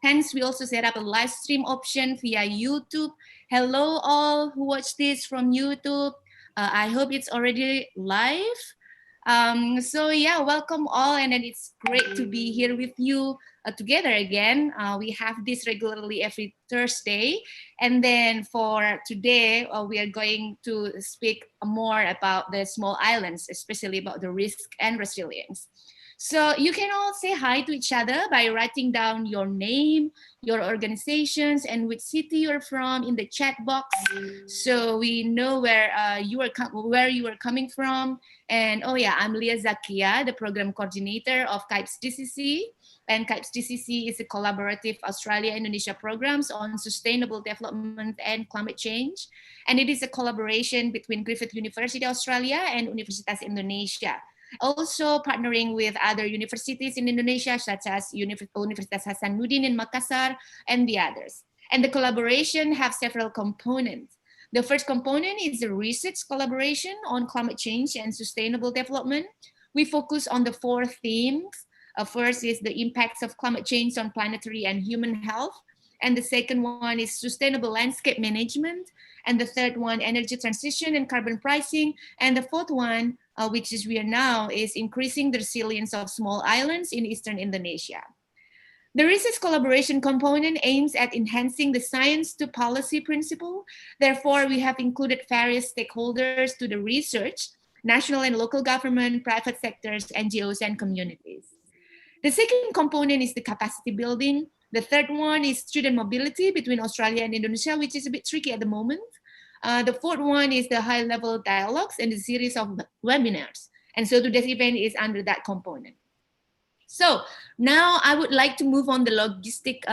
Hence, we also set up a live stream option via YouTube. Hello all who watch this from YouTube. I hope it's already live. So yeah, welcome all, and then it's great to be here with you together again. We have this regularly every Thursday, and then for today, we are going to speak more about the small islands, especially about the risk and resilience. So you can all say hi to each other by writing down your name, your organizations, and which city you're from in the chat box, so we know where you are coming from. And oh yeah, I'm Lia Zakia, the program coordinator of CAIPSDCC. And CAIPSDCC is a collaborative Australia-Indonesia programs on sustainable development and climate change. And it is a collaboration between Griffith University Australia and Universitas Indonesia. Also partnering with other universities in Indonesia, such as Universitas Hasanuddin in Makassar and the others. And the collaboration have several components. The first component is the research collaboration on climate change and sustainable development. We focus on the 4 themes. First is the impacts of climate change on planetary and human health. And the second one is sustainable landscape management. And the third one, energy transition and carbon pricing. And the fourth one, which is we are now, is increasing the resilience of small islands in Eastern Indonesia. The research collaboration component aims at enhancing the science to policy principle. Therefore, we have included various stakeholders to the research, national and local government, private sectors, NGOs, and communities. The second component is the capacity building. The third one is student mobility between Australia and Indonesia, which is a bit tricky at the moment. The fourth one is the high-level dialogues and the series of webinars. And so today's event is under that component. So now I would like to move on the logistic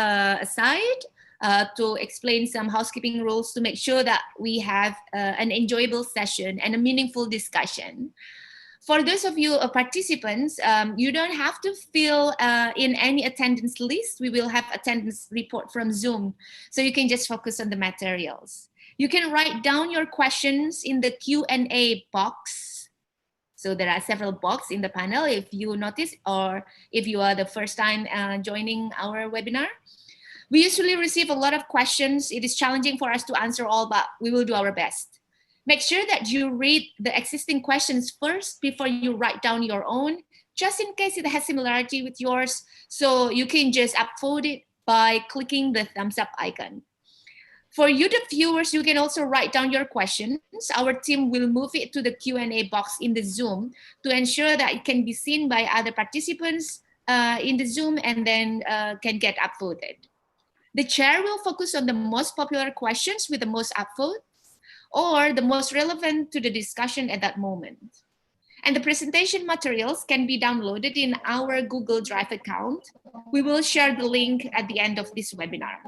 side to explain some housekeeping rules to make sure that we have an enjoyable session and a meaningful discussion. For those of you participants, you don't have to fill in any attendance list. We will have attendance report from Zoom, so you can just focus on the materials. You can write down your questions in the Q&A box. So there are several boxes in the panel if you notice, or if you are the first time joining our webinar. We usually receive a lot of questions. It is challenging for us to answer all, but we will do our best. Make sure that you read the existing questions first before you write down your own, just in case it has similarity with yours. So you can just upvote it by clicking the thumbs up icon. For you, the viewers, you can also write down your questions. Our team will move it to the Q&A box in the Zoom to ensure that it can be seen by other participants in the Zoom and then can get upvoted. The chair will focus on the most popular questions with the most upvotes, or the most relevant to the discussion at that moment. And the presentation materials can be downloaded in our Google Drive account. We will share the link at the end of this webinar.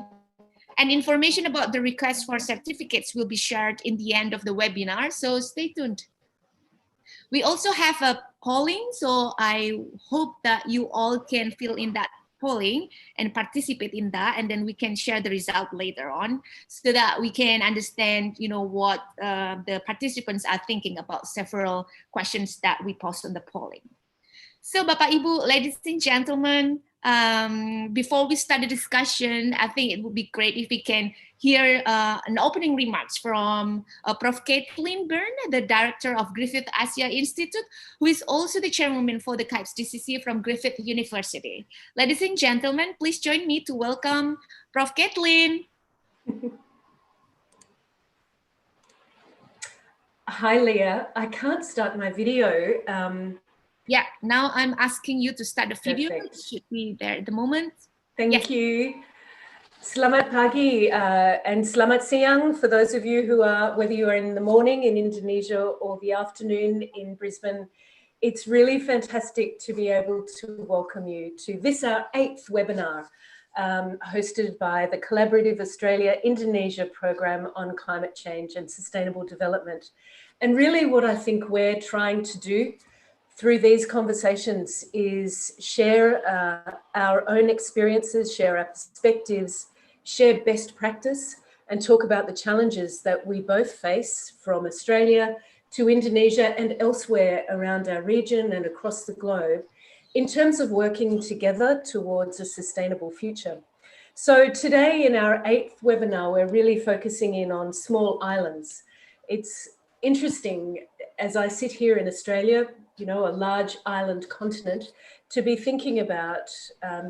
And information about the request for certificates will be shared in the end of the webinar, so stay tuned. We also have a polling, so I hope that you all can fill in that polling and participate in that, and then we can share the result later on so that we can understand, what the participants are thinking about several questions that we post on the polling. So Bapak Ibu, ladies and gentlemen, before we start the discussion, I think it would be great if we can hear an opening remarks from Prof. Kathleen Byrne, the director of Griffith Asia Institute, who is also the chairwoman for the CAIPSDCC from Griffith University. Ladies and gentlemen, please join me to welcome Prof. Kathleen. Hi, Leah. I can't start my video. Yeah, now I'm asking you to start the video. Perfect. It should be there at the moment. Thank you. Selamat pagi and selamat siang for those of you who are, whether you are in the morning in Indonesia or the afternoon in Brisbane. It's really fantastic to be able to welcome you to this, our 8th webinar, hosted by the Collaborative Australia-Indonesia Program on Climate Change and Sustainable Development. And really what I think we're trying to do through these conversations is share our own experiences, share our perspectives, share best practice, and talk about the challenges that we both face from Australia to Indonesia and elsewhere around our region and across the globe in terms of working together towards a sustainable future. So today in our 8th webinar, we're really focusing in on small islands. It's interesting as I sit here in Australia, you know, a large island continent, to be thinking about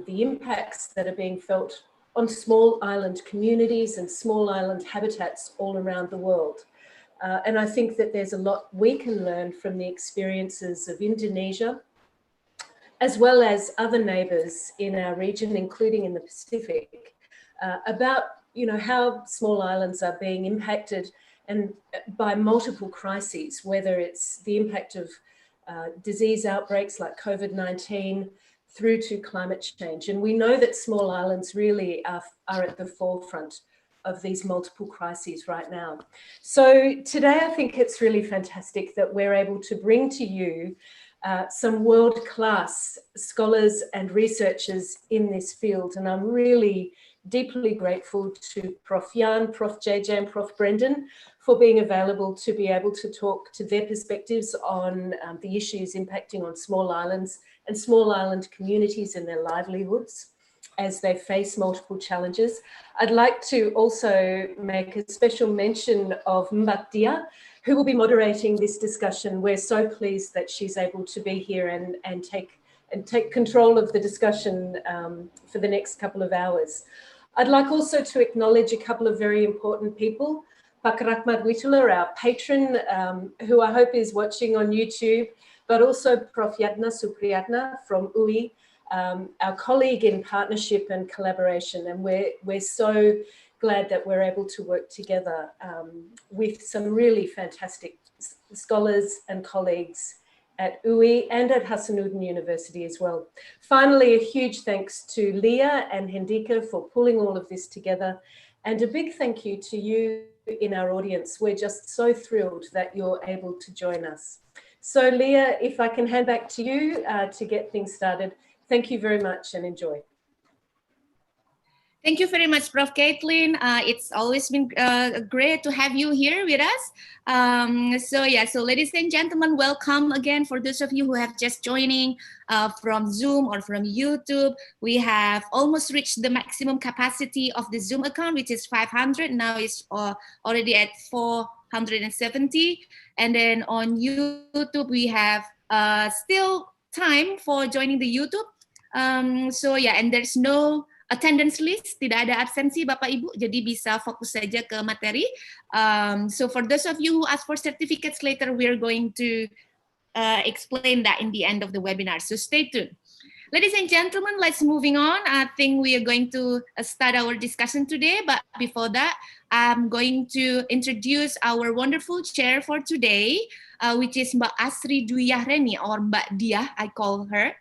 the impacts that are being felt on small island communities and small island habitats all around the world. And I think that there's a lot we can learn from the experiences of Indonesia, as well as other neighbours in our region, including in the Pacific, about, you know, how small islands are being impacted and by multiple crises, whether it's the impact of disease outbreaks like COVID-19 through to climate change. And we know that small islands really are at the forefront of these multiple crises right now. So today, I think it's really fantastic that we're able to bring to you some world-class scholars and researchers in this field. And I'm really deeply grateful to Prof Jan, Prof JJ and Prof Brendan for being available to be able to talk to their perspectives on the issues impacting on small islands and small island communities and their livelihoods as they face multiple challenges. I'd like to also make a special mention of Mbak Dia, who will be moderating this discussion. We're so pleased that she's able to be here and take control of the discussion for the next couple of hours. I'd like also to acknowledge a couple of very important people. Pak Rahmat Witula, our patron, who I hope is watching on YouTube, but also Prof Yatna Supriyatna from UI, our colleague in partnership and collaboration. And we're so glad that we're able to work together with some really fantastic scholars and colleagues at UI and at Hasanuddin University as well. Finally, a huge thanks to Leah and Hendika for pulling all of this together. And a big thank you to you in our audience. We're just so thrilled that you're able to join us. So Leah, if I can hand back to you to get things started. Thank you very much and enjoy. Thank you very much, Prof. Caitlin. It's always been great to have you here with us. So ladies and gentlemen, welcome again for those of you who have just joining from Zoom or from YouTube. We have almost reached the maximum capacity of the Zoom account, which is 500. Now it's already at 470. And then on YouTube, we have still time for joining the YouTube. And there's no attendance list, tidak ada absensi Bapak Ibu, jadi bisa fokus saja ke materi. So for those of you who ask for certificates later, we're going to explain that in the end of the webinar, so stay tuned. Ladies and gentlemen, let's moving on. I think we are going to start our discussion today, but before that, I'm going to introduce our wonderful chair for today, which is Mbak Asri Dwi Yahreni, or Mbak Dia, I call her.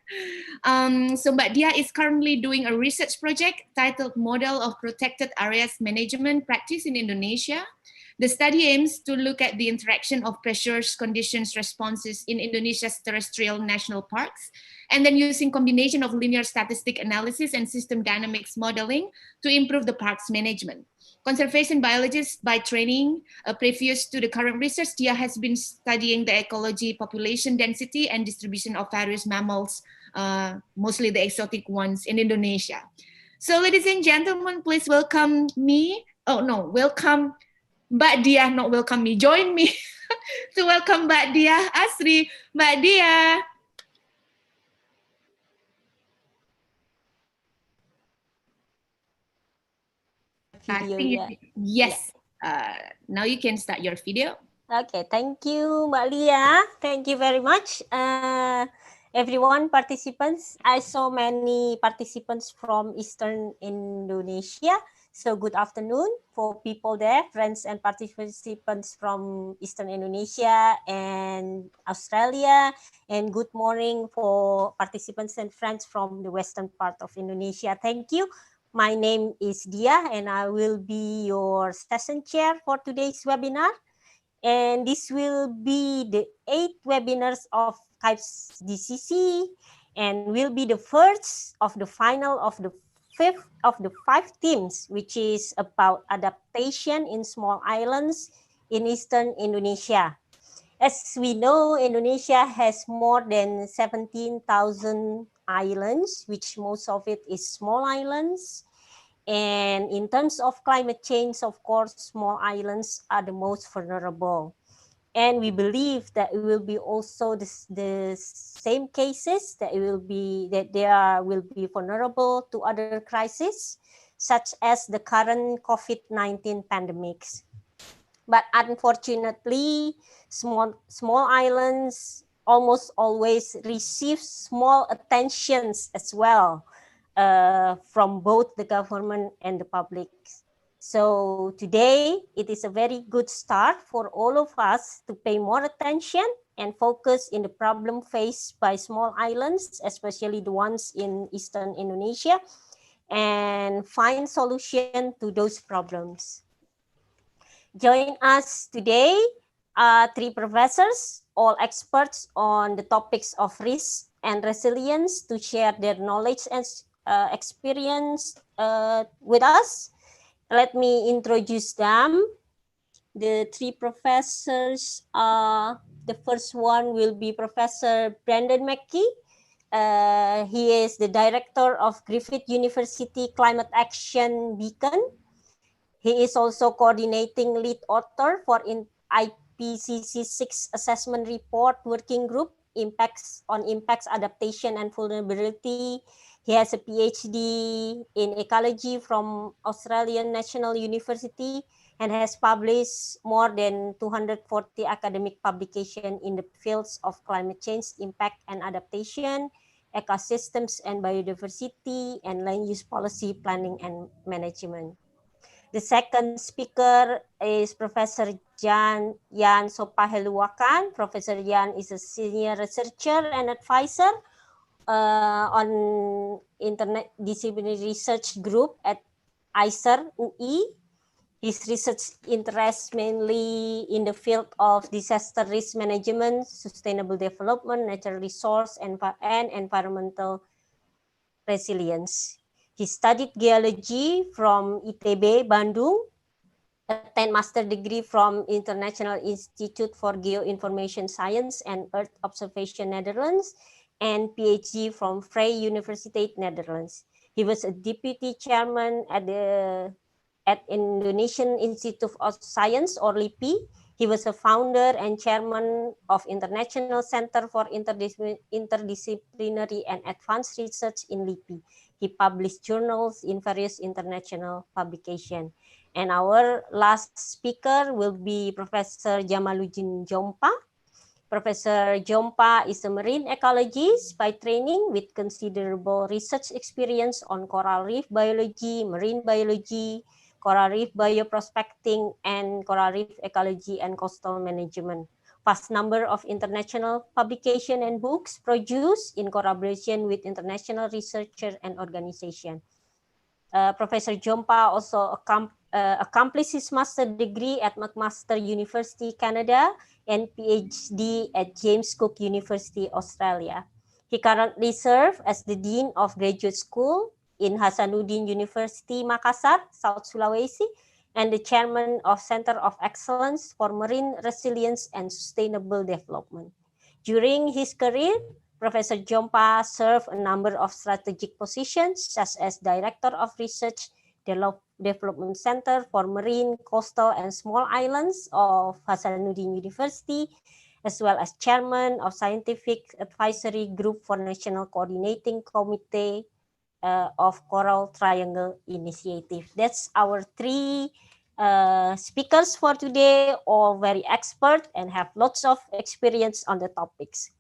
So Mbak Dia is currently doing a research project titled Model of Protected Areas Management Practice in Indonesia. The study aims to look at the interaction of pressures, conditions, responses in Indonesia's terrestrial national parks, and then using combination of linear statistic analysis and system dynamics modeling to improve the park's management. Conservation biologist by training, previous to the current research, Dia has been studying the ecology, population density, and distribution of various mammals, mostly the exotic ones in Indonesia. So ladies and gentlemen, please welcome me. Oh no, welcome Mbak Dia, not welcome me. Join me to welcome Mbak Dia Asri. Mbak Dia. Video, yes. Now you can start your video. Okay, thank you, Mbak Lia. Thank you very much, everyone, participants. I saw many participants from Eastern Indonesia. So good afternoon for people there, friends and participants from Eastern Indonesia and Australia. And good morning for participants and friends from the Western part of Indonesia. Thank you. My name is Dia and I will be your session chair for today's webinar. And this will be the 8th webinars of CAIPSDCC and will be the first of the final of the 5th of the 5 themes, which is about adaptation in small islands in Eastern Indonesia. As we know, Indonesia has more than 17,000 islands, which most of it is small islands. And in terms of climate change, of course, small islands are the most vulnerable. And we believe that it will be also the same cases that will be vulnerable to other crises, such as the current COVID-19 pandemics. But unfortunately, small islands almost always receive small attentions as well from both the government and the public. So today, it is a very good start for all of us to pay more attention and focus in the problem faced by small islands, especially the ones in Eastern Indonesia, and find solution to those problems. Join us today, three professors, all experts on the topics of risk and resilience, to share their knowledge and experience with us. Let me introduce them. The three professors, the first one will be Professor Brandon Mackey. He is the director of Griffith University Climate Action Beacon. He is also coordinating lead author for IPCC 6 Assessment Report Working Group, Impacts, Adaptation and Vulnerability. He has a PhD in Ecology from Australian National University and has published more than 240 academic publications in the fields of climate change, impact and adaptation, ecosystems and biodiversity, and land use policy planning and management. The second speaker is Professor Yan Sopaheluwakan. Professor Yan is a senior researcher and advisor on interdisciplinary research group at ISER UI. His research interests mainly in the field of disaster risk management, sustainable development, natural resource, and environmental resilience. He studied geology from ITB, Bandung, attained master degree from International Institute for Geoinformation Science and Earth Observation, Netherlands, and PhD from Vrije Universiteit, Netherlands. He was a deputy chairman at Indonesian Institute of Science, or LIPI. He was a founder and chairman of International Center for Interdisciplinary and Advanced Research in LIPI. He published journals in various international publications. And our last speaker will be Professor Jamaluddin Jompa. Professor Jompa is a marine ecologist by training with considerable research experience on coral reef biology, marine biology, coral reef bioprospecting, and coral reef ecology and coastal management. Vast number of international publications and books produced in collaboration with international researchers and organizations. Professor Jompa also accomplished his master degree at McMaster University, Canada, and PhD at James Cook University, Australia. He currently serves as the Dean of Graduate School in Hasanuddin University, Makassar, South Sulawesi, and the Chairman of Center of Excellence for Marine Resilience and Sustainable Development. During his career, Professor Jompa served a number of strategic positions, such as Director of Research Development Center for Marine, Coastal, and Small Islands of Hasanuddin University, as well as Chairman of Scientific Advisory Group for National Coordinating Committee of Coral Triangle Initiative. That's our three speakers for today, all very expert and have lots of experience on the topics.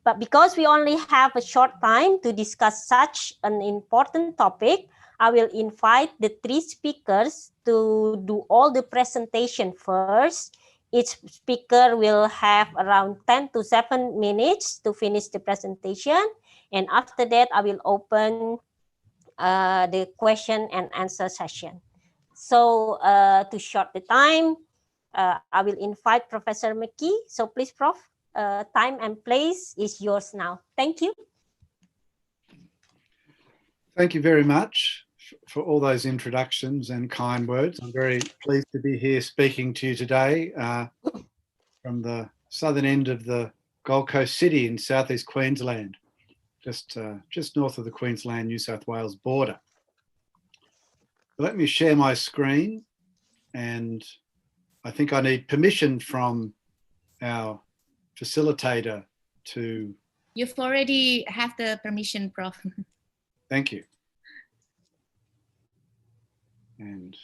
But because we only have a short time to discuss such an important topic, I will invite the three speakers to do all the presentation first. Each speaker will have around 10 to 7 minutes to finish the presentation. And after that, I will open the question and answer session. So to short the time, I will invite Professor Mackey. So please, Prof, time and place is yours now. Thank you. Thank you very much for all those introductions and kind words. I'm very pleased to be here speaking to you today from the southern end of the Gold Coast City in southeast Queensland, just north of the Queensland-New South Wales border. Let me share my screen, and I think I need permission from our facilitator to... You've already have the permission, Prof. Thank you. And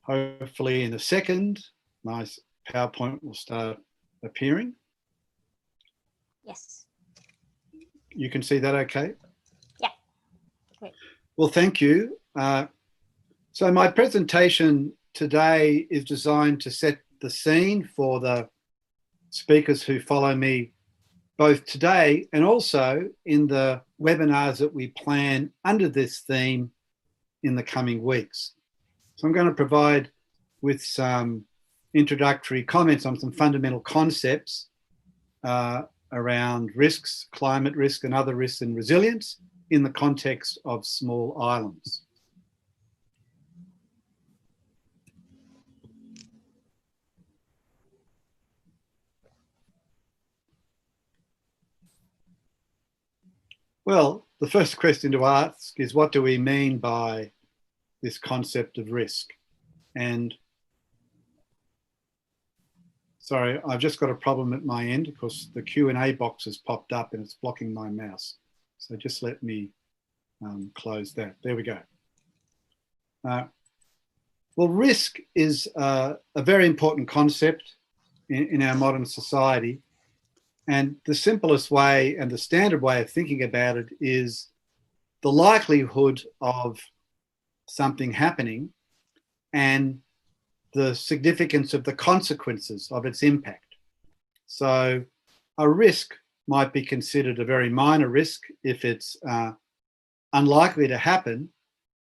hopefully in a second, my PowerPoint will start appearing. Yes. You can see that okay? Yeah. Great. Well, thank you. So my presentation today is designed to set the scene for the speakers who follow me both today and also in the webinars that we plan under this theme in the coming weeks. So I'm going to provide with some introductory comments on some fundamental concepts around risks, climate risk and other risks and resilience in the context of small islands. Well, the first question to ask is, what do we mean by this concept of risk? And sorry, I've just got a problem at my end because the Q&A box has popped up and it's blocking my mouse. So just let me close that. There we go. Well, risk is a very important concept in our modern society. And the simplest way and the standard way of thinking about it is the likelihood of something happening and the significance of the consequences of its impact. So a risk might be considered a very minor risk if it's unlikely to happen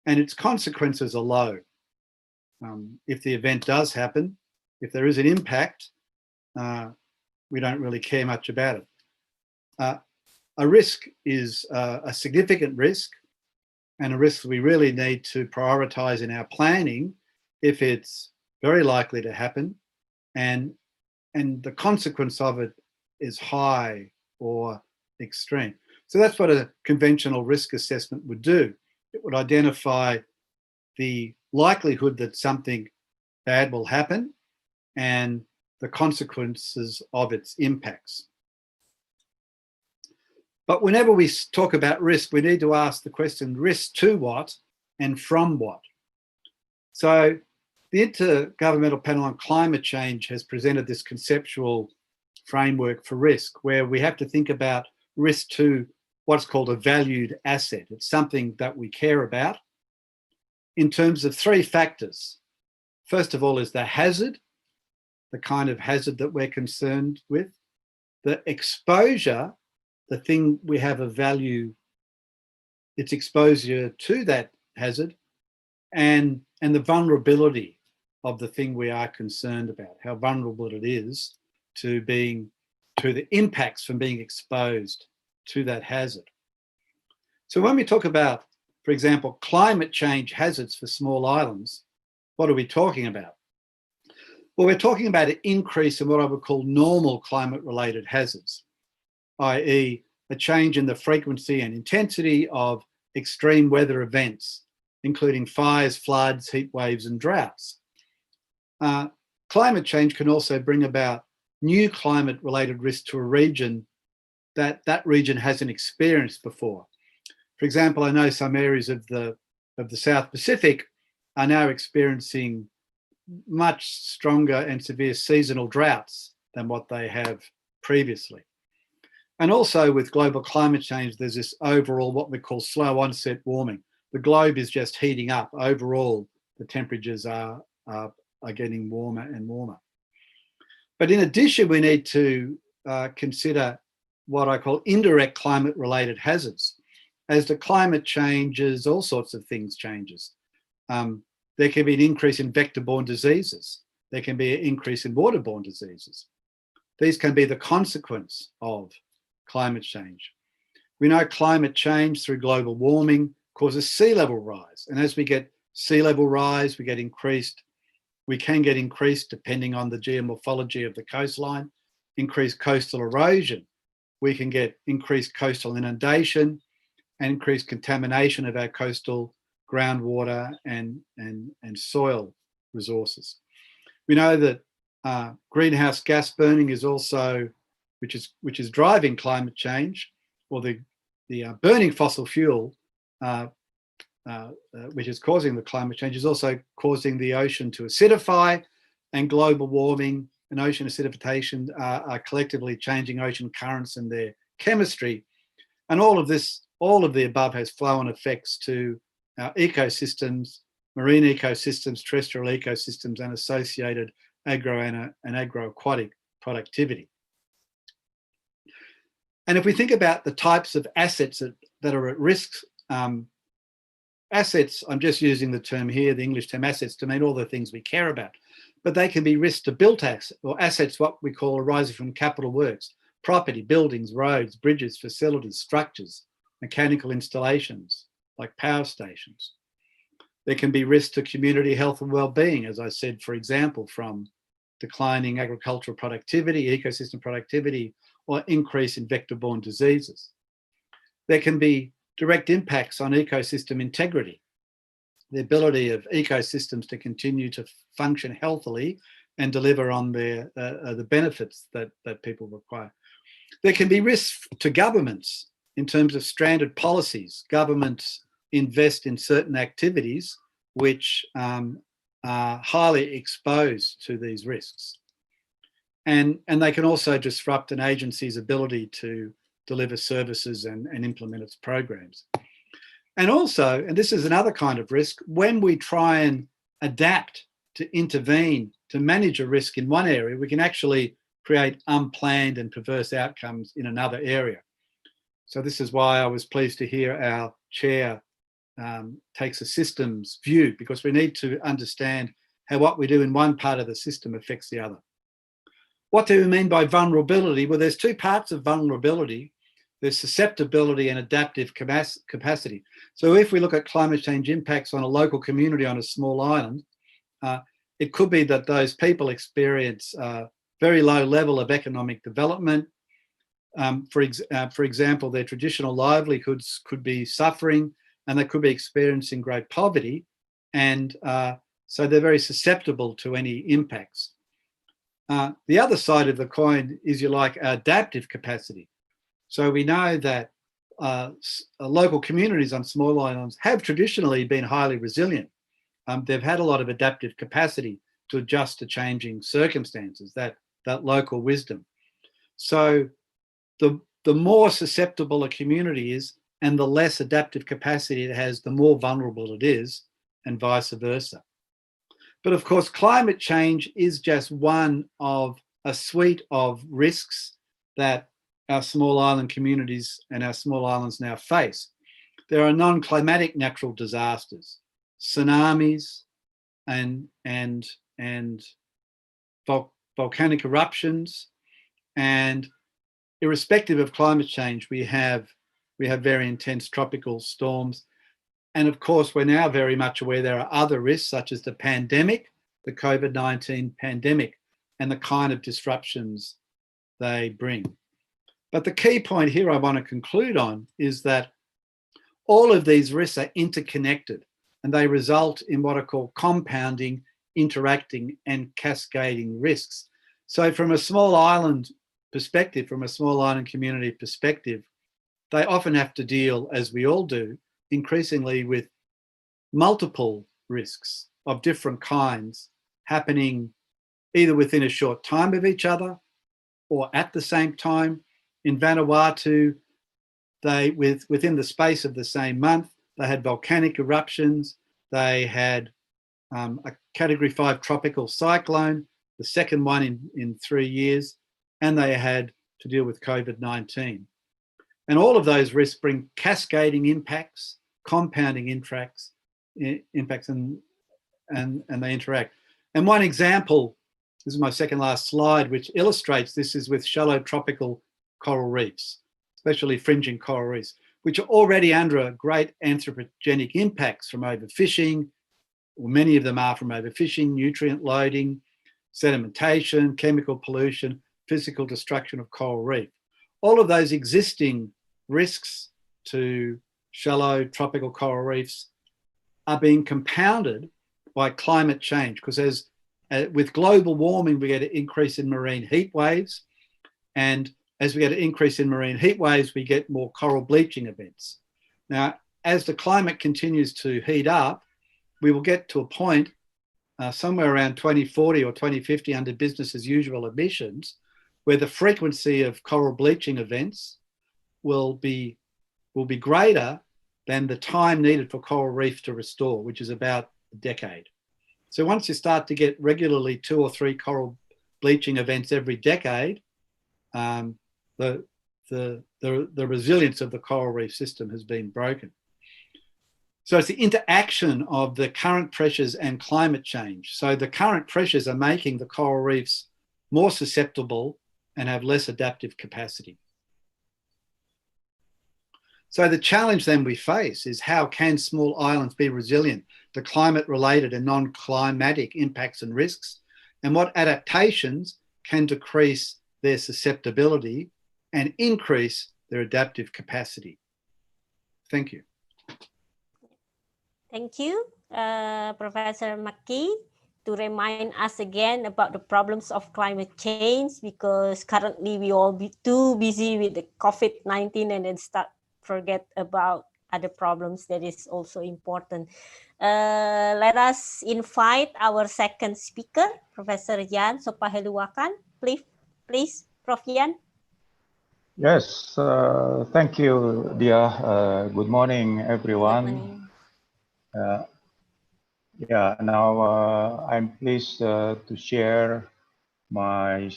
and its consequences are low. If the event does happen, if there is an impact, we don't really care much about it. A risk is a significant risk, and a risk we really need to prioritise in our planning if it's very likely to happen and the consequence of it is high or extreme. So that's what a conventional risk assessment would do. It would identify the likelihood that something bad will happen and the consequences of its impacts. But whenever we talk about risk, we need to ask the question, risk to what and from what? So the Intergovernmental Panel on Climate Change has presented this conceptual framework for risk, where we have to think about risk to what's called a valued asset. It's something that we care about in terms of three factors. First of all is the hazard, the kind of hazard that we're concerned with, the exposure, the thing we have a value, its exposure to that hazard, and the vulnerability of the thing we are concerned about, how vulnerable it is to the impacts from being exposed to that hazard. So when we talk about, for example, climate change hazards for small islands, what are we talking about? Well, we're talking about an increase in what I would call normal climate-related hazards, i.e. a change in the frequency and intensity of extreme weather events, including fires, floods, heat waves, and droughts. Climate change can also bring about new climate-related risks to a region that region hasn't experienced before. For example, I know some areas of the South Pacific are now experiencing much stronger and severe seasonal droughts than what they have previously. And also with global climate change, there's this overall what we call slow onset warming. The globe is just heating up. Overall, the temperatures are getting warmer and warmer. But in addition, we need to consider what I call indirect climate-related hazards. As the climate changes, all sorts of things changes. There can be an increase in vector-borne diseases. There can be an increase in waterborne diseases. These can be the consequence of climate change. We know climate change through global warming causes sea level rise. And as we get sea level rise, we can get increased, depending on the geomorphology of the coastline, increased coastal erosion. We can get increased coastal inundation and increased contamination of our coastal groundwater and soil resources. We know that greenhouse gas burning is also, which is driving climate change, or the burning fossil fuel, which is causing the climate change, is also causing the ocean to acidify, and global warming and ocean acidification are collectively changing ocean currents and their chemistry. And all of the above has flow-on effects to our ecosystems, marine ecosystems, terrestrial ecosystems, and associated agro and agro-aquatic productivity. And if we think about the types of assets that are at risk, assets, I'm just using the term here, the English term assets, to mean all the things we care about, but they can be risk to built assets, or assets what we call arising from capital works, property, buildings, roads, bridges, facilities, structures, mechanical installations like power stations. There can be risk to community health and well-being, as I said, for example, from declining agricultural productivity, ecosystem productivity, or increase in vector-borne diseases. There can be direct impacts on ecosystem integrity, the ability of ecosystems to continue to function healthily and deliver on the benefits that people require. There can be risks to governments in terms of stranded policies. Governments invest in certain activities which are highly exposed to these risks. And they can also disrupt an agency's ability to deliver services and implement its programs. And also, and this is another kind of risk, when we try and adapt to intervene to manage a risk in one area, we can actually create unplanned and perverse outcomes in another area. So this is why I was pleased to hear our chair takes a systems view, because we need to understand how what we do in one part of the system affects the other. What do we mean by vulnerability? Well, there's two parts of vulnerability. There's susceptibility and adaptive capacity. So if we look at climate change impacts on a local community on a small island, it could be that those people experience a very low level of economic development. For example, their traditional livelihoods could be suffering, and they could be experiencing great poverty. And so they're very susceptible to any impacts. The other side of the coin is, you like, adaptive capacity. So we know that local communities on small islands have traditionally been highly resilient. They've had a lot of adaptive capacity to adjust to changing circumstances, that local wisdom. So the more susceptible a community is and the less adaptive capacity it has, the more vulnerable it is, and vice versa. But of course, climate change is just one of a suite of risks that our small island communities and our small islands now face. There are non-climatic natural disasters, tsunamis and volcanic eruptions, and irrespective of climate change, we have very intense tropical storms. And of course, we're now very much aware there are other risks, such as the pandemic, the COVID-19 pandemic, and the kind of disruptions they bring. But the key point here I want to conclude on is that all of these risks are interconnected, and they result in what are called compounding, interacting, and cascading risks. So from a small island perspective, from a small island community perspective, they often have to deal, as we all do, increasingly with multiple risks of different kinds happening either within a short time of each other or at the same time. In Vanuatu, within the space of the same month, they had volcanic eruptions, they had a Category 5 tropical cyclone, the second one in 3 years, and they had to deal with COVID-19. And all of those risks bring cascading impacts, compounding impacts, and they interact. And one example, this is my second last slide, which illustrates this, is with shallow tropical coral reefs, especially fringing coral reefs, which are already under great anthropogenic impacts from overfishing, or many of them are from overfishing, nutrient loading, sedimentation, chemical pollution, physical destruction of coral reef. All of those existing risks to shallow tropical coral reefs are being compounded by climate change, because as with global warming, we get an increase in marine heat waves. And as we get an increase in marine heat waves, we get more coral bleaching events. Now, as the climate continues to heat up, we will get to a point somewhere around 2040 or 2050 under business as usual emissions, where the frequency of coral bleaching events will be greater than the time needed for coral reefs to restore, which is about a decade. So once you start to get regularly 2 or 3 coral bleaching events every decade, the resilience of the coral reef system has been broken. So it's the interaction of the current pressures and climate change. So the current pressures are making the coral reefs more susceptible and have less adaptive capacity. So the challenge then we face is, how can small islands be resilient to climate-related and non-climatic impacts and risks? And what adaptations can decrease their susceptibility and increase their adaptive capacity? Thank you. Thank you, Professor Mackey, to remind us again about the problems of climate change, because currently we all be too busy with the COVID-19 and then forget about other problems that is also important. Let us invite our second speaker, Professor Jan Sopaheluwakan. Please, Prof. Jan. Yes, thank you, dear. Good morning, everyone. Good morning. Yeah, now I'm pleased to share my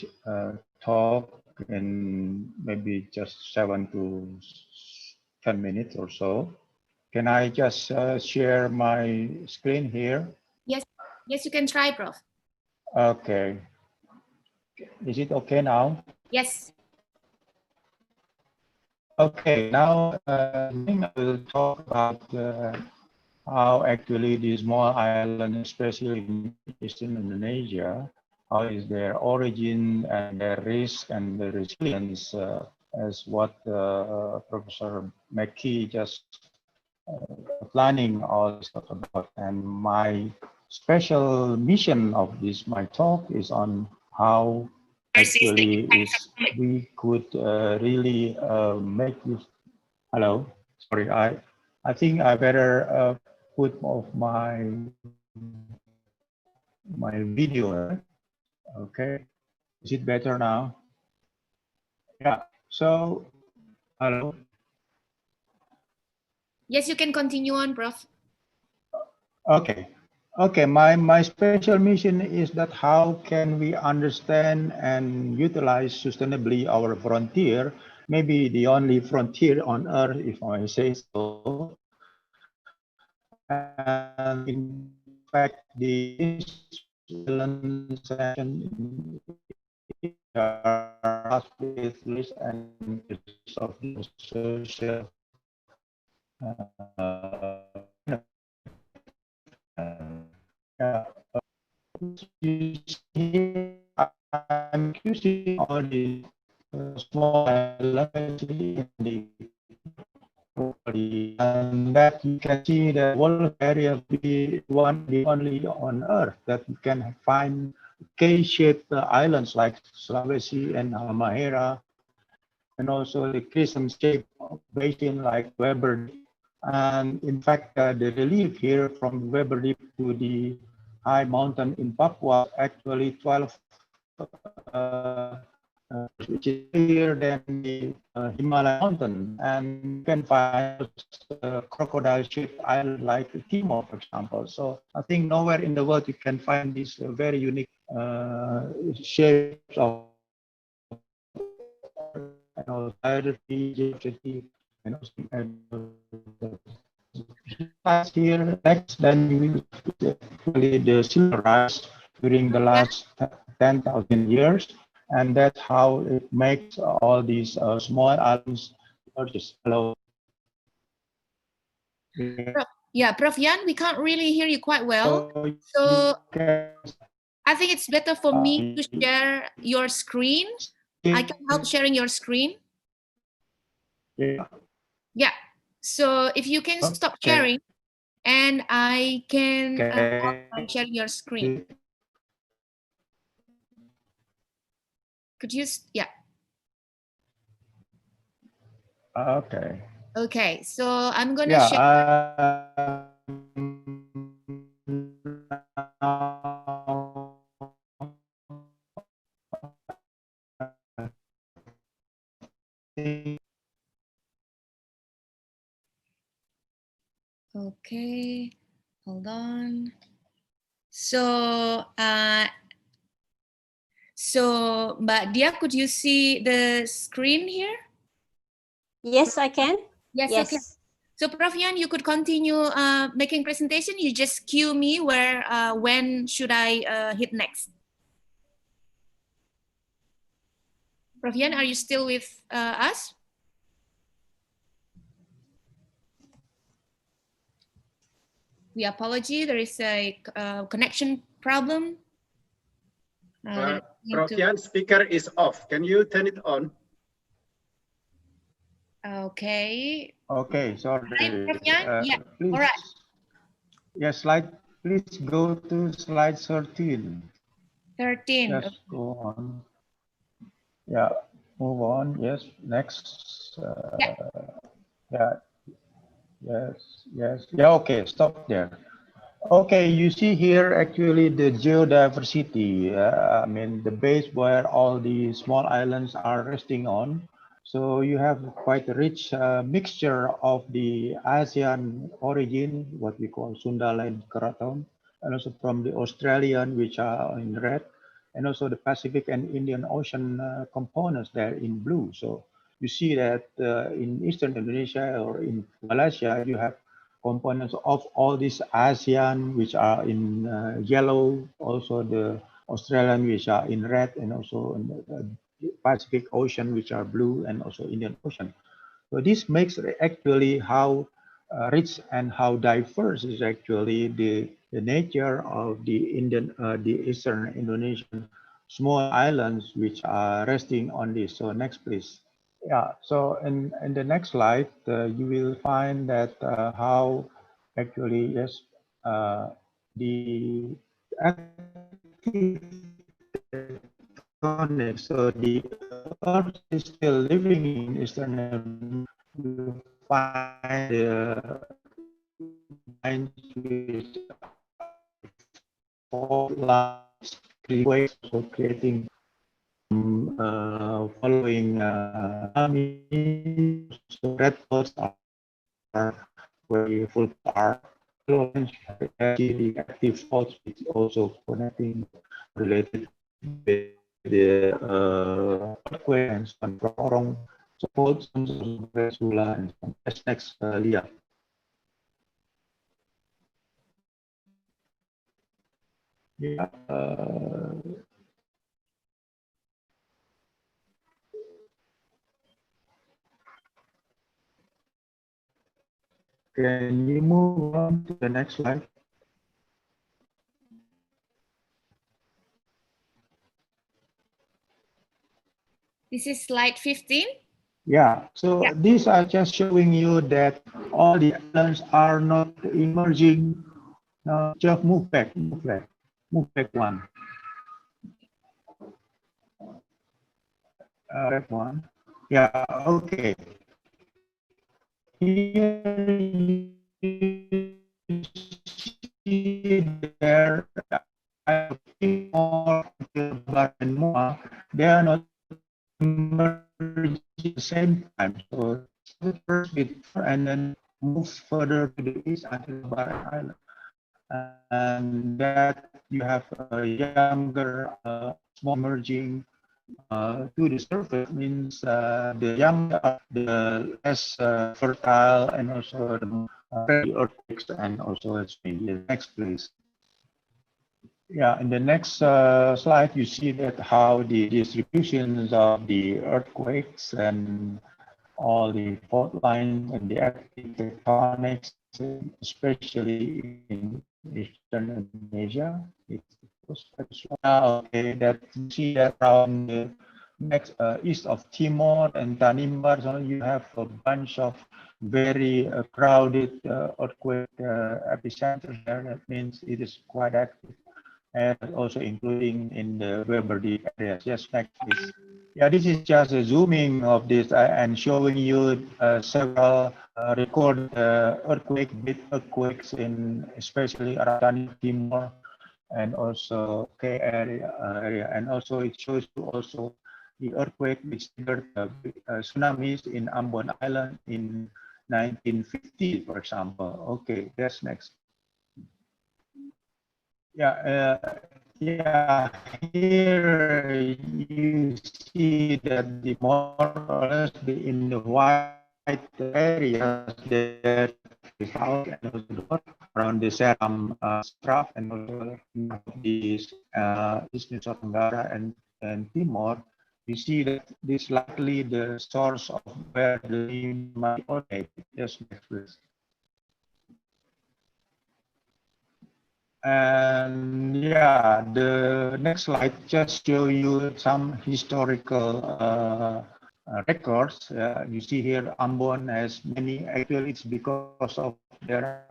talk in maybe just 7 to 10 minutes or so. Can I just share my screen here? Yes, you can try, Prof. Okay. Is it okay now? Yes. Okay, now I will talk about how actually these small islands, especially in Eastern Indonesia, how is their origin and their risk and the resilience, as what Professor Mackey just planning all this stuff about. And my special mission of this, my talk, is on how actually we could really make this. Hello, sorry, I think I better put off my video. Okay, is it better now? Yeah. So, hello. Yes, you can continue on, Prof. Okay. Okay, my special mission is that how can we understand and utilize sustainably our frontier, maybe the only frontier on Earth, if I say so. And in fact, the session with risk and of the social I'm using all the small in and that you can see the whole area be the only on Earth that you can find K-shaped islands like Sulawesi and Halmahera, and also the crescent-shaped basin like Weber. And in fact, the relief here from Weber Deep to the high mountain in Papua actually 12, which is higher than the Himalaya mountain. And you can find crocodile-shaped island like Timor, for example. So I think nowhere in the world you can find these very unique shapes of geography, and here next, then we will see the sea rise during the last 10,000 years, and that's how it makes all these small islands emerges. Hello. Yeah, Prof. Jan, we can't really hear you quite well. So I think it's better for me to share your screen. I can help sharing your screen. Yeah. Yeah. So if you can stop sharing. and I can Okay. share your screen. Could you, yeah. Okay. Okay, so I'm gonna share. Okay, hold on. So, Mbak Dia, could you see the screen here? Yes, I can. Yes, Yes. okay. So, Prof. Yan, you could continue making presentation. You just cue me where, when should I hit next? Prof. Yan, are you still with us? We apologize. There is a connection problem. Prof. Yan, speaker is off. Can you turn it on? Okay. Okay, sorry. Prof. Yan? Yeah. Please, All right. yeah, please go to slide 13. 13. Just go on. Yeah, move on. Yes, next. Yeah. Yeah, yes. Yeah, okay, stop there. Okay, you see here actually the geodiversity, I mean the base where all the small islands are resting on. So you have quite a rich mixture of the ASEAN origin, what we call Sundala and Keraton, and also from the Australian, which are in red, and also the Pacific and Indian Ocean components there in blue. So you see that in Eastern Indonesia or in Malaysia, you have components of all these ASEAN, which are in yellow, also the Australian, which are in red, and also in the Pacific Ocean, which are blue, and also Indian Ocean. So this makes actually how rich and how diverse is actually the nature of the Eastern Indonesian small islands, which are resting on this. So next, please. Yeah, so in the next slide, you will find that how actually, yes, the active tectonics, so the Earth is still living in Eastern Europe. You find the lines which fault lines, earthquakes, so creating following tsunamis. So red dots are where the full are. Orange the active faults, which also connecting related with the earthquake and some Orong, so faults, some Sula, and some next Lia. Yeah. Can you move on to the next slide? This is slide 15. Yeah, so these are just showing you that all the islands are not emerging. Now just move back one. That one. Yeah, okay. Here you see there, I think more and more, they are not emerging at the same time. So first before and then move further to the east until Barat Island. And that you have a younger small emerging to the surface means the younger, the less fertile, and also the earthquakes, and also it's maybe next place. Yeah, in the next slide, you see that how the distributions of the earthquakes and all the fault lines and the active tectonics, especially in Eastern Indonesia. Okay, that you see that around next east of Timor and Tanimbar, so you have a bunch of very crowded earthquake epicenters there. That means it is quite active, and also including in the Weber Deep areas. Yes, next please. Yeah, this is just a zooming of this and showing you several recorded big earthquakes in especially around Timor and also K area, and also it shows you also the earthquake which triggered tsunamis in Ambon Island in 1950, for example. Okay, that's next. Yeah, yeah. Here you see that the more or less in the white areas there is house and also the north around the Seram Strap and also the Eastern South Tenggara and Timor. You see that this likely the source of where the might originate. Yes, next please. And yeah, the next slide just show you some historical records. You see here Ambon has many, actually it's because of their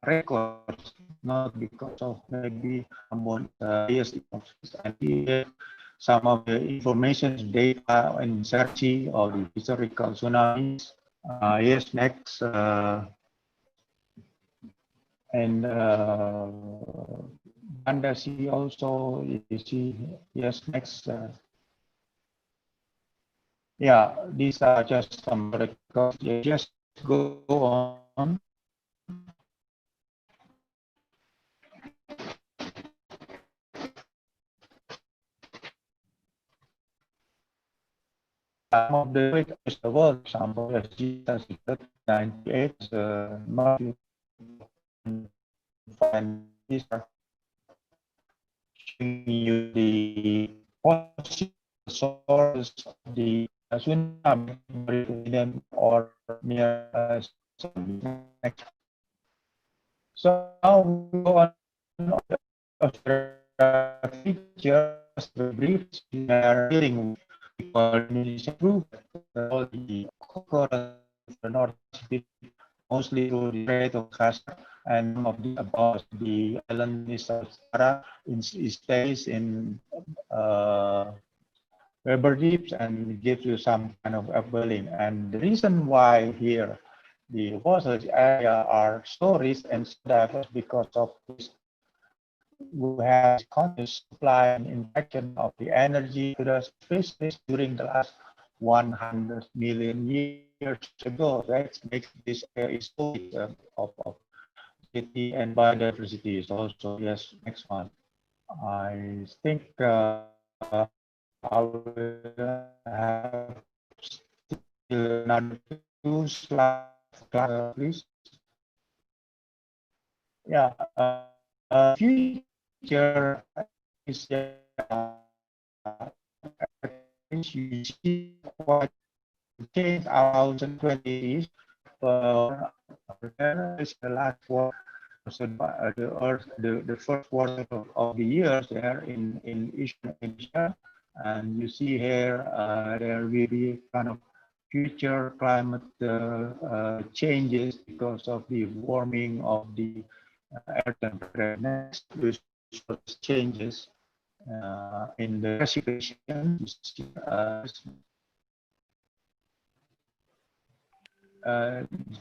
records, not because of maybe Ambon highest. And here some of the information data in searching of the historical tsunamis. Yes, next. And Banda see also, you see, yes, next. Yeah, these are just some records. You just go on. Some of the greatest of the world, for example, as Jesus 98, Matthew, and these are showing you the possible source of the tsunami or near us. So now we go on the features, the briefs we are dealing with Indonesia proof all the coral the North Pacific, mostly through the Strait of Hasanuddin and some of the above the island is stays in Weber Deeps and gives you some kind of upwelling. And the reason why here the water area are so rich and so diverse because of this. We have continuous supply and injection of the energy to the species during the last 100 million years ago. That makes this area is so of city and biodiversity is also. Yes, next one. I think I will have still another two slides, please. Yeah, future is you see what change our 2020s, is the last quarter, so the Earth, the first quarter of the year there in Eastern Asia, and you see here there will be kind of future climate changes because of the warming of the air temperature. Next, changes in the precipitation.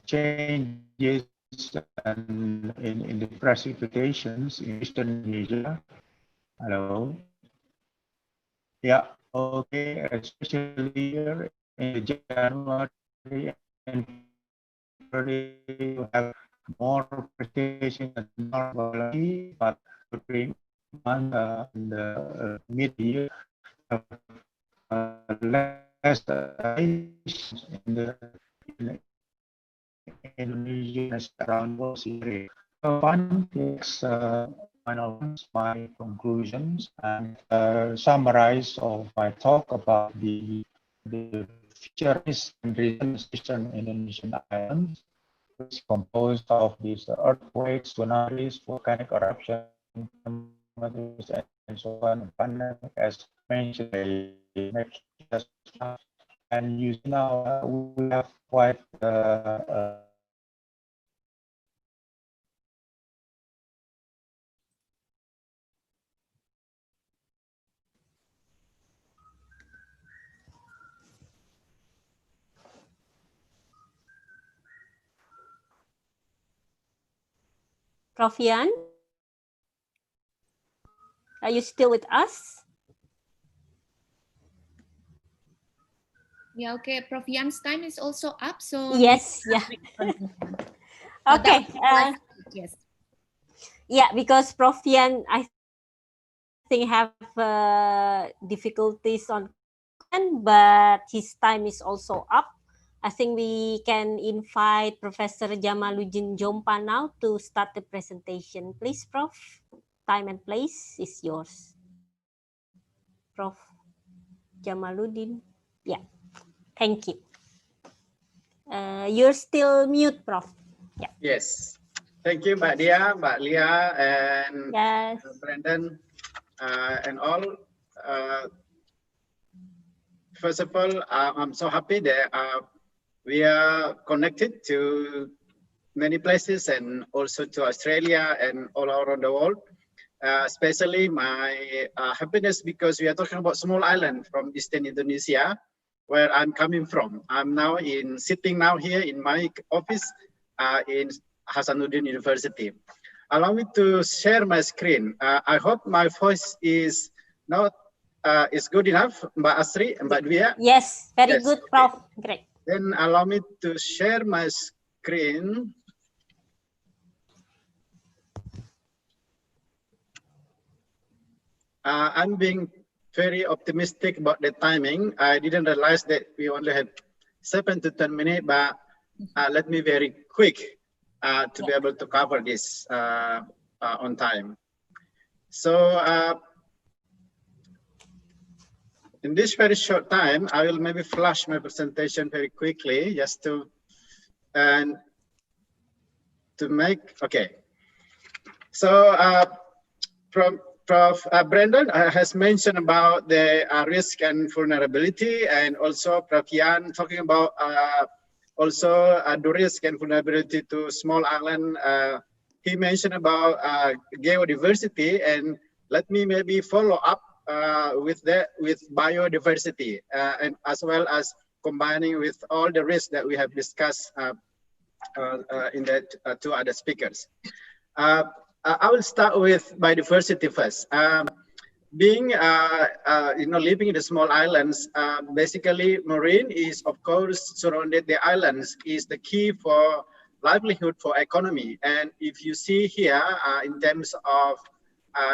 Changes in the precipitations in Eastern Asia. Hello. Yeah. Okay. Especially here in January and February, you have more precipitation than normally, but during month in the mid-year, less in the Indonesia around was area. So final my conclusions and summarize of my talk about the fisheries and Eastern Indonesian islands, which is composed of these earthquakes, tsunamis, volcanic eruption, and so on, pandemic, as mentioned. Mackey and you see now we have quite Prof. Yan, are you still with us? Yeah, okay. Prof. Yan's time is also up, so Yes, yeah. Okay. Yes. Yeah, because Prof. Yan, I think have difficulties on connection, but his time is also up. I think we can invite Professor Jamaluddin Jompa now to start the presentation. Please, Prof. Time and place is yours. Prof. Jamaluddin. Yeah, thank you. You're still mute, Prof. Yeah. Yes. Thank you, Mbak Dia, Mbak Lia, and Yes. Brandon, and all. First of all, I'm so happy that we are connected to many places and also to Australia and all around the world. Especially my happiness because we are talking about small island from Eastern Indonesia, where I'm coming from. I'm now sitting now here in my office in Hasanuddin University. Allow me to share my screen. I hope my voice is not is good enough, Mbak Asri, Mbak Dwi. Yes, very good, Prof. Okay. Great. Then allow me to share my screen. I'm being very optimistic about the timing. I didn't realize that we only had 7 to 10 minutes, but let me very quick to be able to cover this on time. So in this very short time, I will maybe flash my presentation very quickly just to make, okay. So Prof. Brandon has mentioned about the risk and vulnerability, and also Prof. Yan talking about also the risk and vulnerability to small island. He mentioned about geodiversity, and let me maybe follow up with biodiversity, and as well as combining with all the risks that we have discussed in that two other speakers. I will start with biodiversity first. Being, living in the small islands, basically marine is, of course, surrounded the islands is the key for livelihood for economy. And if you see here, in terms of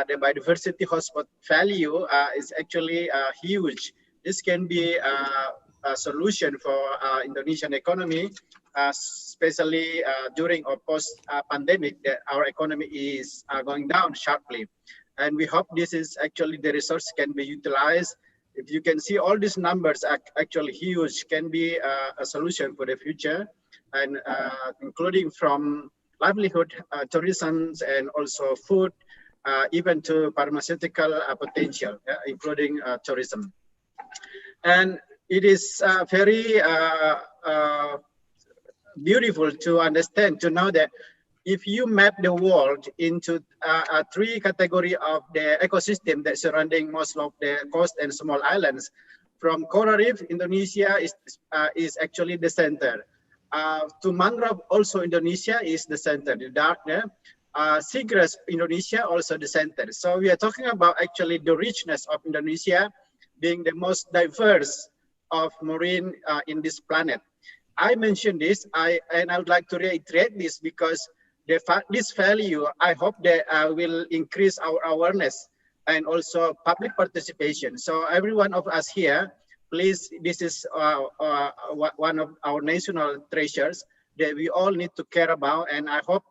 the biodiversity hotspot value is actually huge. This can be a solution for Indonesian economy, especially during or post-pandemic, that our economy is going down sharply. And we hope this is actually the resource can be utilized. If you can see all these numbers are actually huge, can be a solution for the future, and including from livelihood, tourism, and also food, even to pharmaceutical potential, including tourism. And it is very beautiful to understand, to know that if you map the world into three categories of the ecosystem that surrounding most of the coast and small islands, from coral reef, Indonesia is actually the center. To mangrove, also Indonesia is the center. The dark seagrass, Indonesia also the center. So we are talking about actually the richness of Indonesia being the most diverse of marine in this planet. I mentioned this, and I would like to reiterate this because this value, I hope that will increase our awareness and also public participation. So every one of us here, please, this is one of our national treasures that we all need to care about. And I hope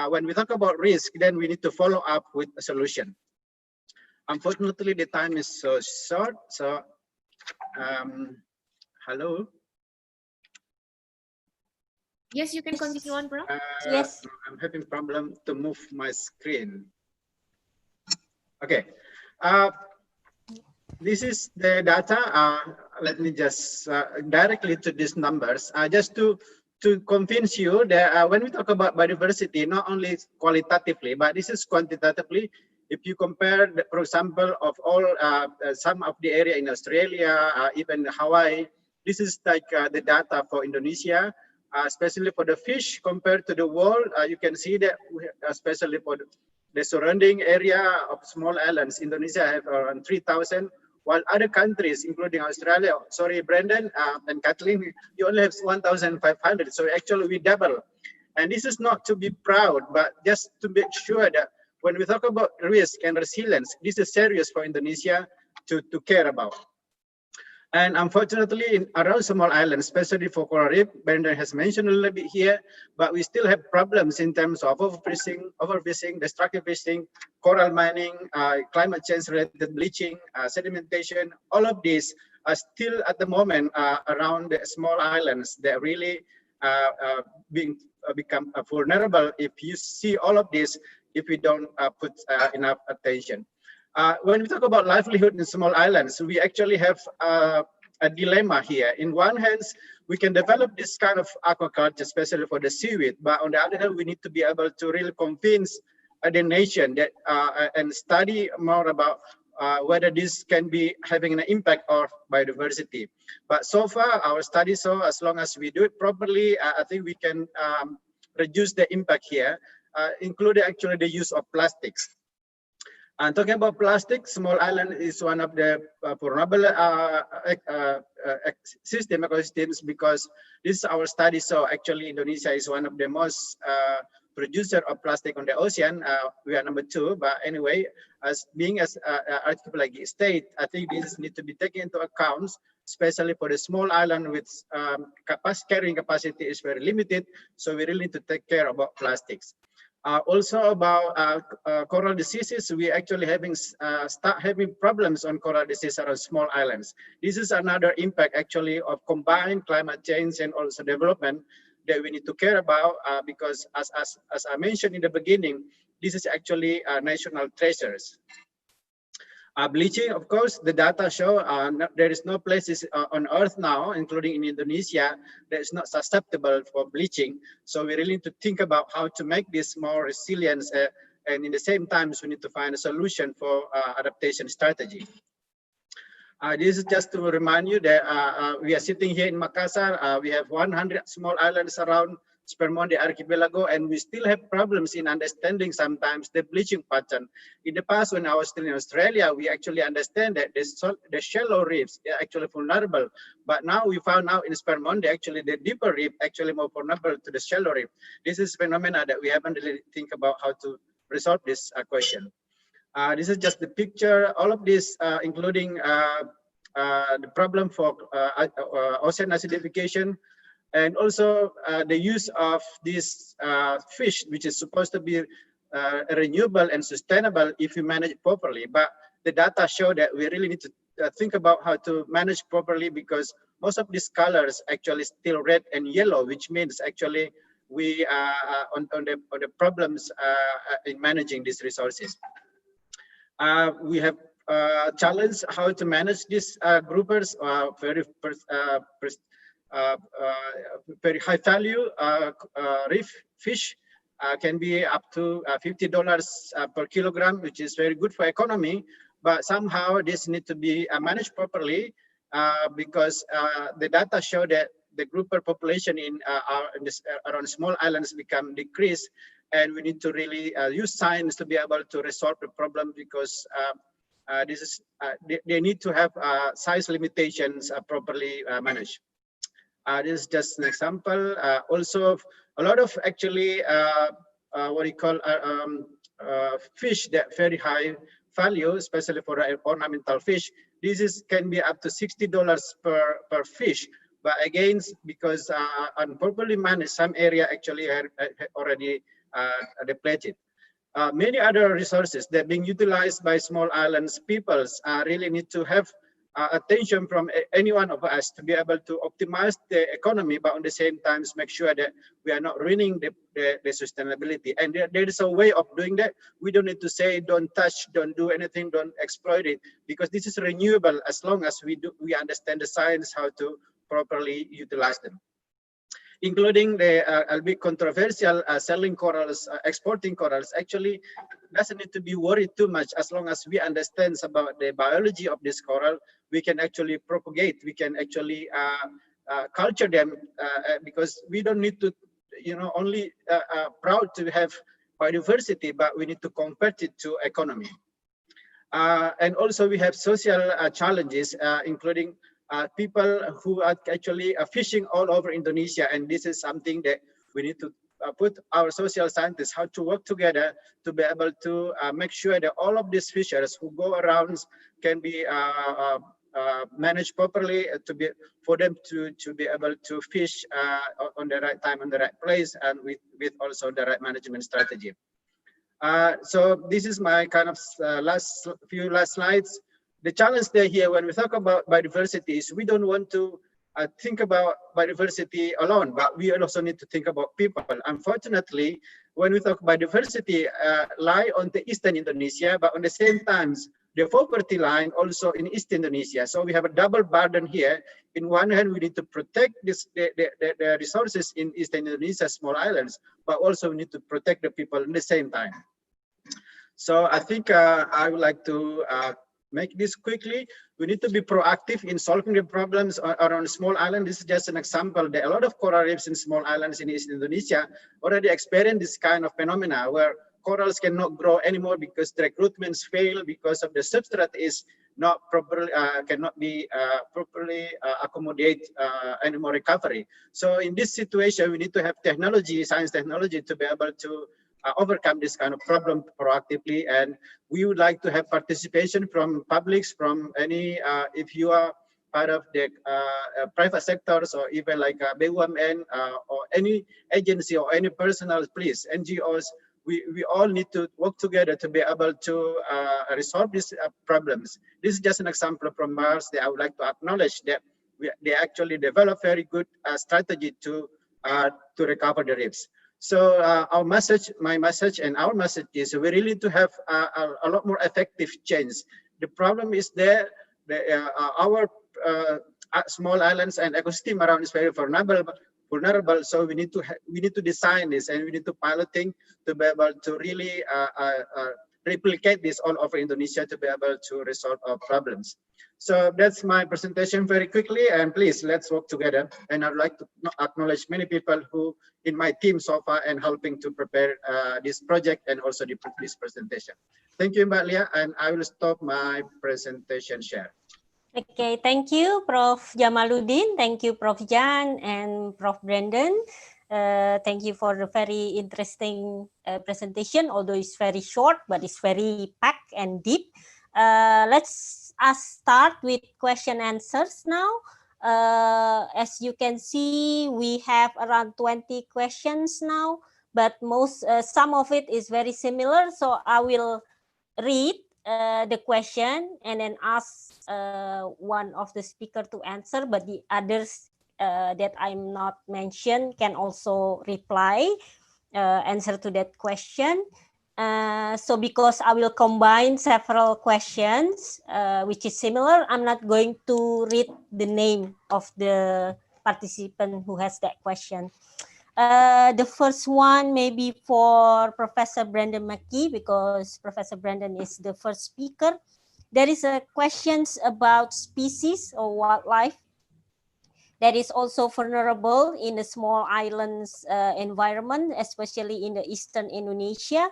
when we talk about risk, then we need to follow up with a solution. Unfortunately, the time is so short. So, hello. Yes, you can continue on, Prof. Yes. I'm having problem to move my screen. Okay. This is the data. Let me just directly to these numbers, just to convince you that when we talk about biodiversity, not only qualitatively, but this is quantitatively. If you compare, for example, of all some of the area in Australia, even Hawaii, this is like the data for Indonesia, especially for the fish compared to the world. You can see that, especially for the surrounding area of small islands, Indonesia have around 3,000. While other countries, including Australia, sorry, Brendan and Kathleen, you only have 1,500. So actually we double. And this is not to be proud, but just to make sure that when we talk about risk and resilience, this is serious for Indonesia to care about. And unfortunately, in around small islands, especially for coral reef, Brendan has mentioned a little bit here, but we still have problems in terms of overfishing, destructive fishing, coral mining, climate change-related bleaching, sedimentation. All of these are still at the moment around the small islands that really become vulnerable if you see all of this, if we don't put enough attention. When we talk about livelihood in small islands, we actually have a dilemma here. In one hand, we can develop this kind of aquaculture, especially for the seaweed, but on the other hand, we need to be able to really convince the nation that and study more about whether this can be having an impact on biodiversity. But so far, our studies show as long as we do it properly, I think we can reduce the impact here, including actually the use of plastics. And talking about plastic, small island is one of the vulnerable ecosystems, because this is our study. So actually Indonesia is one of the most producer of plastic on the ocean. We are number 2, but anyway, as being as archipelagic state, I think this needs to be taken into account, especially for the small island with carrying capacity is very limited. So we really need to take care about plastics. Also about coral diseases, we actually start having problems on coral disease around small islands. This is another impact actually of combined climate change and also development that we need to care about, because as I mentioned in the beginning, this is actually national treasures. Bleaching, of course, the data show there is no places on Earth now, including in Indonesia, that is not susceptible for bleaching. So we really need to think about how to make this more resilient, and in the same time, we need to find a solution for adaptation strategy. This is just to remind you that we are sitting here in Makassar. We have 100 small islands around Spermonde archipelago, and we still have problems in understanding sometimes the bleaching pattern. In the past, when I was still in Australia, we actually understand that the shallow reefs are actually vulnerable. But now we found out in Spermonde, actually the deeper reef actually more vulnerable to the shallow reef. This is phenomena that we haven't really think about how to resolve this question. This is just the picture. All of this, including the problem for ocean acidification, and also the use of this fish, which is supposed to be renewable and sustainable if you manage it properly. But the data show that we really need to think about how to manage properly, because most of these colors actually still red and yellow, which means actually we are on the problems in managing these resources. We have challenged how to manage these groupers, very high value reef fish, can be up to $50 per kilogram, which is very good for economy. But somehow this needs to be managed properly, because the data show that the grouper population in around small islands become decreased, and we need to really use science to be able to resolve the problem, because this is they need to have size limitations properly managed. This is just an example. Also, a lot of actually what you call fish that very high value, especially for ornamental fish. This can be up to $60 per fish. But again, because unproperly managed, some area actually are already depleted. Many other resources that are being utilized by small islands peoples really need to have attention from any one of us to be able to optimize the economy, but at the same time make sure that we are not ruining the sustainability. And there is a way of doing that. We don't need to say don't touch, don't do anything, don't exploit it, because this is renewable as long as we understand the science how to properly utilize them, including the a bit controversial selling corals, exporting corals. Actually doesn't need to be worried too much as long as we understand about the biology of this coral. We can actually propagate, we can actually culture them, because we don't need to, only proud to have biodiversity, but we need to convert it to economy. And also we have social challenges, including people who are actually fishing all over Indonesia, and this is something that we need to put our social scientists how to work together to be able to make sure that all of these fishers who go around can be managed properly, for them to be able to fish on the right time, on the right place, and with also the right management strategy. So this is my kind of last slides. The challenge there here when we talk about biodiversity is we don't want to think about biodiversity alone, but we also need to think about people. Unfortunately, when we talk biodiversity, lie on the eastern Indonesia, but on the same time, the poverty line also in East Indonesia. So we have a double burden here. In one hand, we need to protect the resources in Eastern Indonesia, small islands, but also we need to protect the people at the same time. So I think I would like to make this quickly. We need to be proactive in solving the problems around small islands. This is just an example that a lot of coral reefs in small islands in East Indonesia already experience this kind of phenomena where corals cannot grow anymore because the recruitments fail because of the substrate is not properly, cannot be properly accommodate any more recovery. So in this situation, we need to have technology, science technology, to be able to overcome this kind of problem proactively. And we would like to have participation from publics, from any, if you are part of the private sectors or even like BUMN or any agency or any personal, please, NGOs, we all need to work together to be able to resolve these problems. This is just an example from Mars that I would like to acknowledge that they actually develop very good strategy to recover the reefs. So our message, my message and our message is we really need to have a lot more effective change. The problem is there, our small islands and ecosystem around is very vulnerable. So we need to design this, and we need to piloting to be able to really replicate this all over Indonesia to be able to resolve our problems. So that's my presentation very quickly, and please let's work together. And I'd like to acknowledge many people who in my team so far and helping to prepare this project and also this presentation. Thank you, Mbak Lia, and I will stop my presentation share. Okay, thank you, Prof. Jamaluddin. Thank you, Prof. Jan and Prof. Brandon. Thank you for the very interesting presentation, although it's very short, but it's very packed and deep. Let's start with question answers now. As you can see, we have around 20 questions now, but some of it is very similar. So I will read the question and then ask one of the speaker to answer, but the others that I'm not mentioned can also reply, answer to that question. So because I will combine several questions which is similar, I'm not going to read the name of the participant who has that question. The first one may be for Professor Brandon Mackey, because Professor Brandon is the first speaker. There is a questions about species or wildlife that is also vulnerable in the small islands environment, especially in the Eastern Indonesia.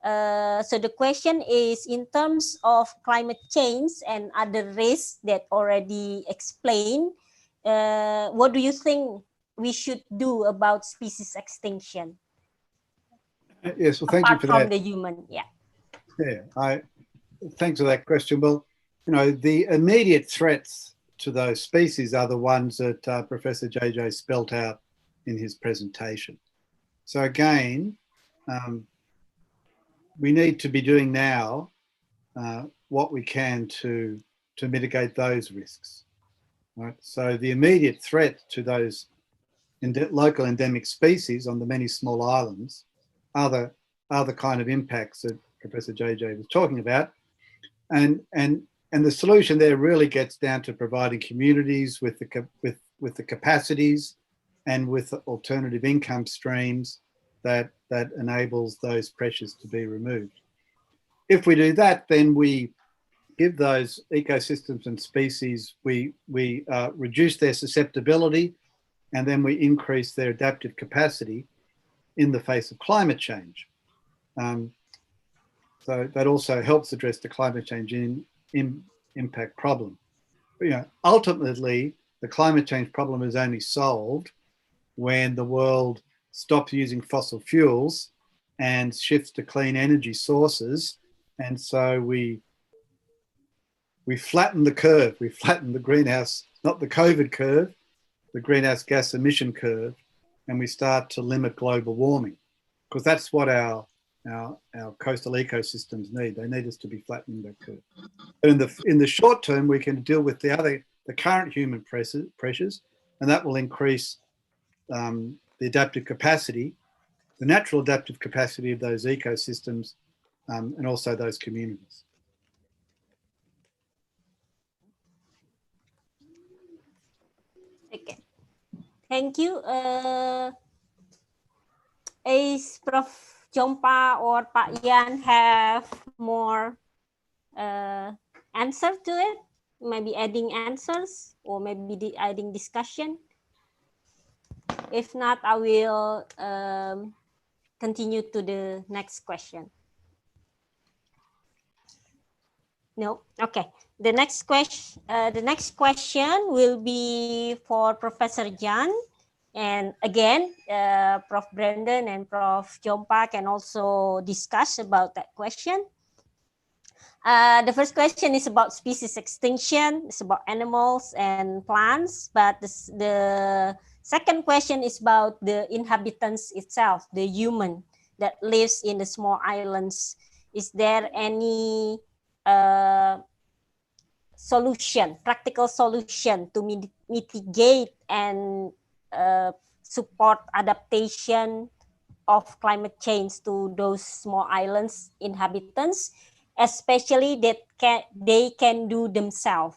So the question is, in terms of climate change and other risks that already explained, what do you think we should do about species extinction? Yes, well, thank you for that. Apart from the human, yeah. Yeah, thanks for that question. Well, you know, the immediate threats to those species are the ones that Professor JJ spelt out in his presentation. So again, we need to be doing now what we can to to mitigate those risks. Right? So the immediate threat to those local endemic species on the many small islands are the kind of impacts that Professor JJ was talking about. And the solution there really gets down to providing communities with the capacities and with alternative income streams that enables those pressures to be removed. If we do that, then we give those ecosystems and species, we reduce their susceptibility, and then we increase their adaptive capacity in the face of climate change. So that also helps address the climate change impact problem. But, ultimately, the climate change problem is only solved when the world stops using fossil fuels and shifts to clean energy sources. And so we flatten the curve. We flatten the greenhouse, not the COVID curve, the greenhouse gas emission curve, and we start to limit global warming, because that's what our coastal ecosystems need. They need us to be flattening that curve. But in the short term, we can deal with the current human pressures, and that will increase the adaptive capacity, the natural adaptive capacity of those ecosystems, and also those communities. Okay, thank you. Is Prof. Jompa or Pak Yan have more answer to it? Maybe adding answers or maybe adding discussion. If not, I will continue to the next question. No, okay. The next question will be for Professor Jan. And again, Prof. Brandon and Prof. Jompa can also discuss about that question. The first question is about species extinction. It's about animals and plants. But the second question is about the inhabitants itself, the human that lives in the small islands. Is there any practical solution to mitigate and support adaptation of climate change to those small islands inhabitants, especially that they can do themselves?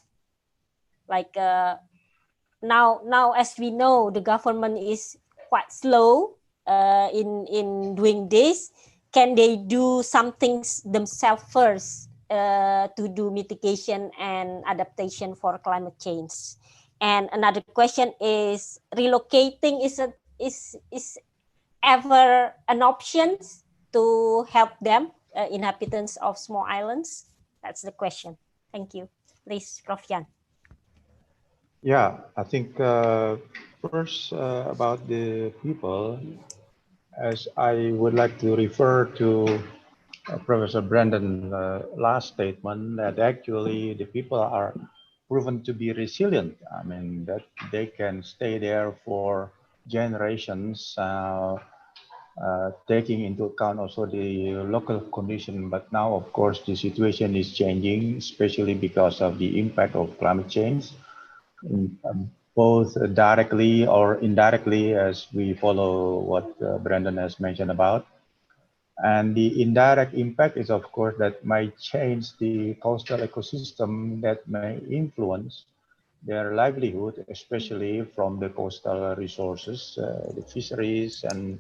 Like now, as we know, the government is quite slow in doing this. Can they do something themselves first to do mitigation and adaptation for climate change? And another question is, relocating is ever an option to help them, inhabitants of small islands? That's the question. Thank you. Please, Prof. Yan. Yeah, I think first about the people, as I would like to refer to Professor Brandon's last statement, that actually the people are proven to be resilient. I mean, that they can stay there for generations, taking into account also the local condition. But now, of course, the situation is changing, especially because of the impact of climate change, both directly or indirectly, as we follow what Brandon has mentioned about. And the indirect impact is, of course, that might change the coastal ecosystem, that may influence their livelihood, especially from the coastal resources, the fisheries, and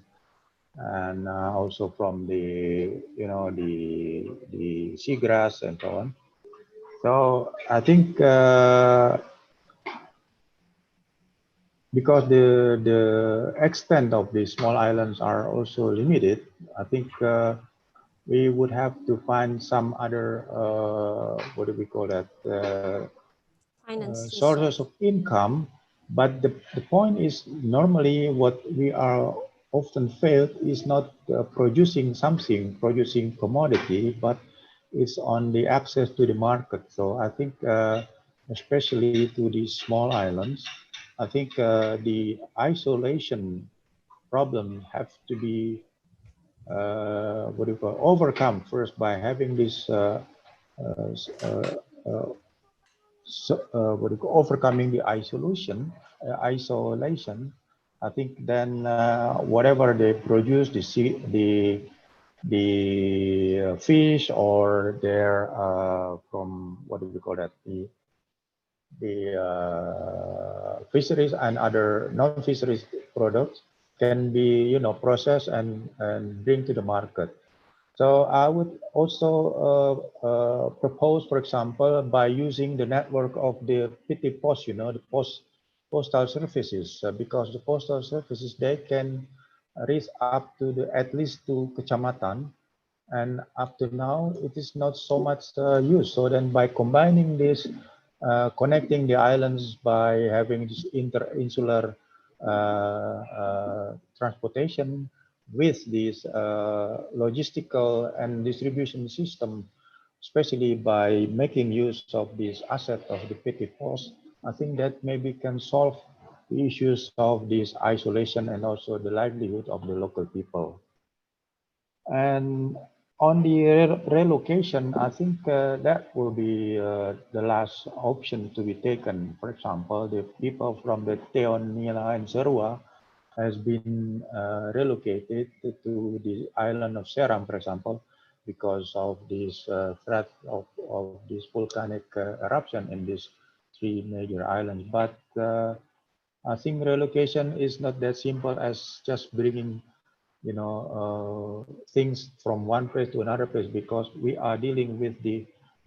also from the seagrass and so on. So I think because the extent of the small islands are also limited, I think we would have to find some other, what do we call that, sources of income. But the point is, normally what we are often failed is not producing commodity, but it's on the access to the market. So I think especially to these small islands, I think the isolation problem have to be overcome first by having this overcoming the isolation, I think then whatever they produce, the fish or their from what do we call that, the fisheries and other non-fisheries products can be processed and bring to the market. So I would also propose, for example, by using the network of the PT Post, the postal services, because the postal services, they can reach up to at least to kecamatan, and up to now it is not so much used. So then by combining this, connecting the islands by having this insular transportation with this logistical and distribution system, especially by making use of this asset of the PT Post, I think that maybe can solve the issues of this isolation and also the livelihood of the local people. And on the relocation, I think that will be the last option to be taken. For example, the people from the Teon, Nila, and Serua has been relocated to the island of Seram, for example, because of this threat of this volcanic eruption in these three major islands. But I think relocation is not that simple as just bringing things from one place to another place, because we are dealing with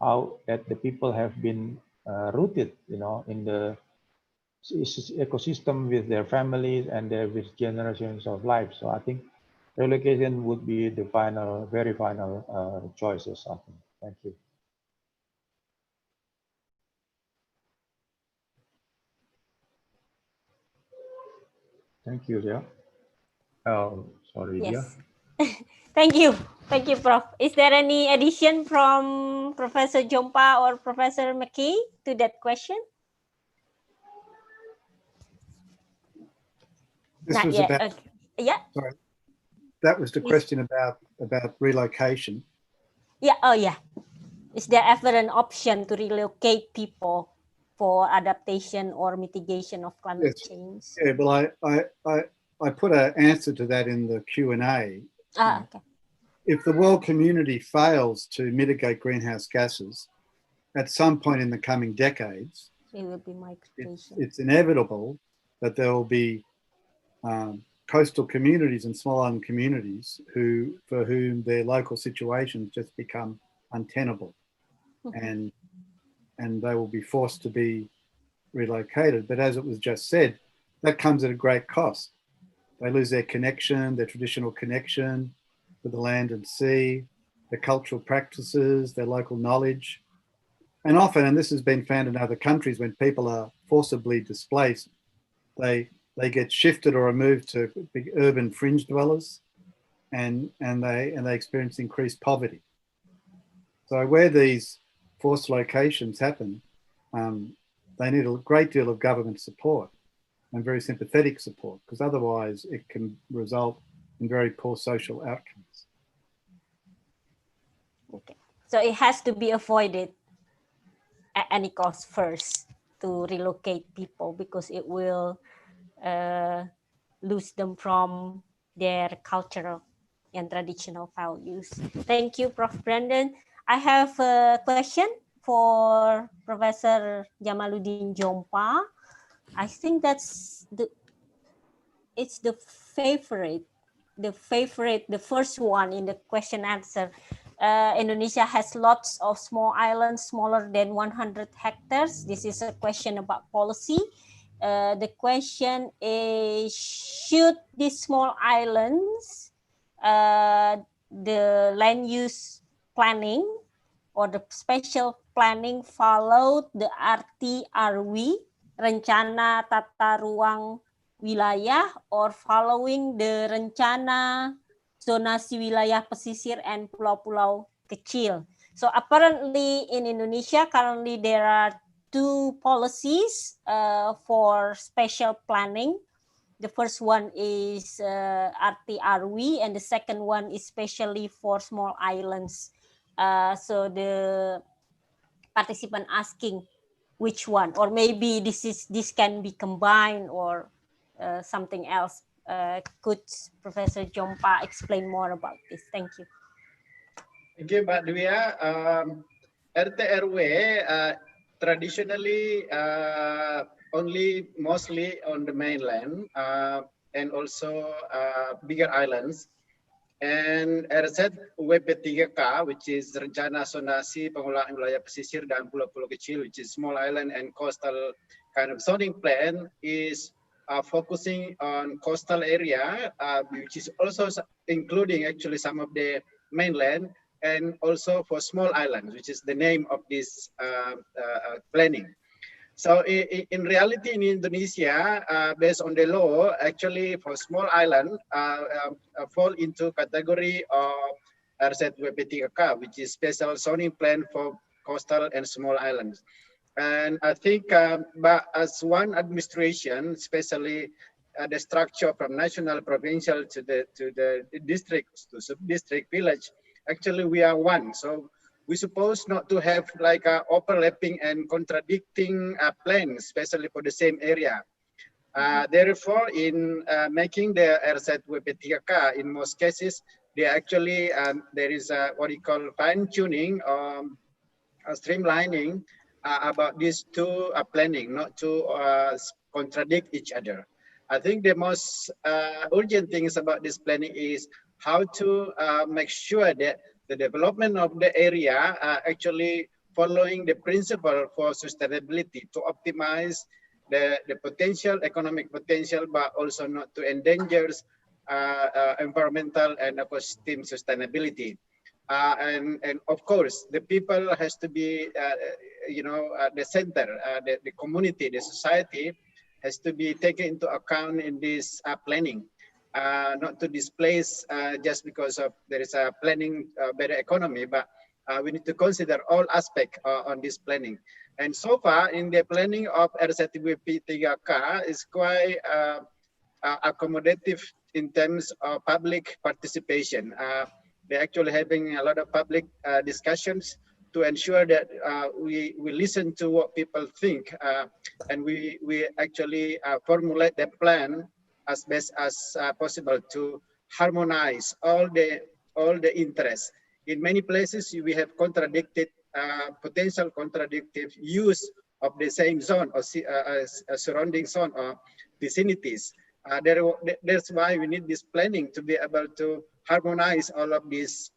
how that the people have been rooted, in the ecosystem with their families and with generations of life. So I think relocation would be the very final choice or something. Thank you. Thank you, Dia. Oh, sorry, Dia. Yes. Thank you. Thank you, Prof. Is there any addition from Professor Jompa or Professor Mackey to that question? This Not was yet. about, Okay. Yeah. sorry, that was the question about relocation. Yeah. Oh, yeah. Is there ever an option to relocate people for adaptation or mitigation of climate change? Yeah, well, I put an answer to that in the Q&A. Okay. If the world community fails to mitigate greenhouse gases, at some point in the coming decades, it will be migration. It's inevitable that there will be coastal communities and small island communities for whom their local situations just become untenable, and they will be forced to be relocated. But as it was just said, that comes at a great cost. They lose their connection, their traditional connection with the land and sea, their cultural practices, their local knowledge. And often, and this has been found in other countries, when people are forcibly displaced, they get shifted or removed to big urban fringe dwellers, and they experience increased poverty. So where these forced locations happen, they need a great deal of government support and very sympathetic support, because otherwise it can result in very poor social outcomes. Okay, so it has to be avoided at any cost first to relocate people, because it will lose them from their cultural and traditional values. Thank you, Prof. Brandon. I have a question for Professor Jamaluddin Jompa. I think that's the first one in the question answer. Indonesia has lots of small islands smaller than 100 hectares. This is a question about policy. The question is, should these small islands, the land use planning or the special planning follow the RTRW, Rencana Tata Ruang Wilayah, or following the Rencana Zonasi Wilayah Pesisir and Pulau-Pulau Kecil? So apparently in Indonesia, currently there are two policies for special planning. The first one is RTRW, and the second one is specially for small islands. So the participant asking, which one, or maybe this can be combined or something else. Could Professor Jompa explain more about this? Thank you. Thank you, Mbak Dwiya. RT/RW traditionally only mostly on the mainland and also bigger islands. And RZWP3K, which is Rencana Zonasi Pengelolaan Wilayah Pesisir dan Pulau-Pulau Kecil, which is small island and coastal kind of zoning plan, is focusing on coastal area, which is also including actually some of the mainland, and also for small islands, which is the name of this planning. So in reality, in Indonesia, based on the law, actually for small island fall into category of RZWP3K, which is special zoning plan for coastal and small islands. And I think, but as one administration, especially the structure from national, provincial to the district, to sub-district, village, actually we are one. So we're supposed not to have like overlapping and contradicting plans, especially for the same area. Therefore, in making the RZWP3K, in most cases, they actually, there is what you call fine-tuning or streamlining about these two planning, not to contradict each other. I think the most urgent things about this planning is how to make sure that the development of the area actually following the principle for sustainability to optimize the potential, economic potential, but also not to endanger environmental and ecosystem sustainability. And of course, the people has to be, the center, the community, the society has to be taken into account in this planning. Not to displace just because of there is a planning better economy, but we need to consider all aspects on this planning. And so far in the planning of RZWP3K is quite accommodative in terms of public participation. They're actually having a lot of public discussions to ensure that we listen to what people think and we actually formulate the plan as best as possible to harmonize all the interests. In many places, we have contradicted, potential contradictive use of the same zone or surrounding zone or vicinities. That's why we need this planning to be able to harmonize all of these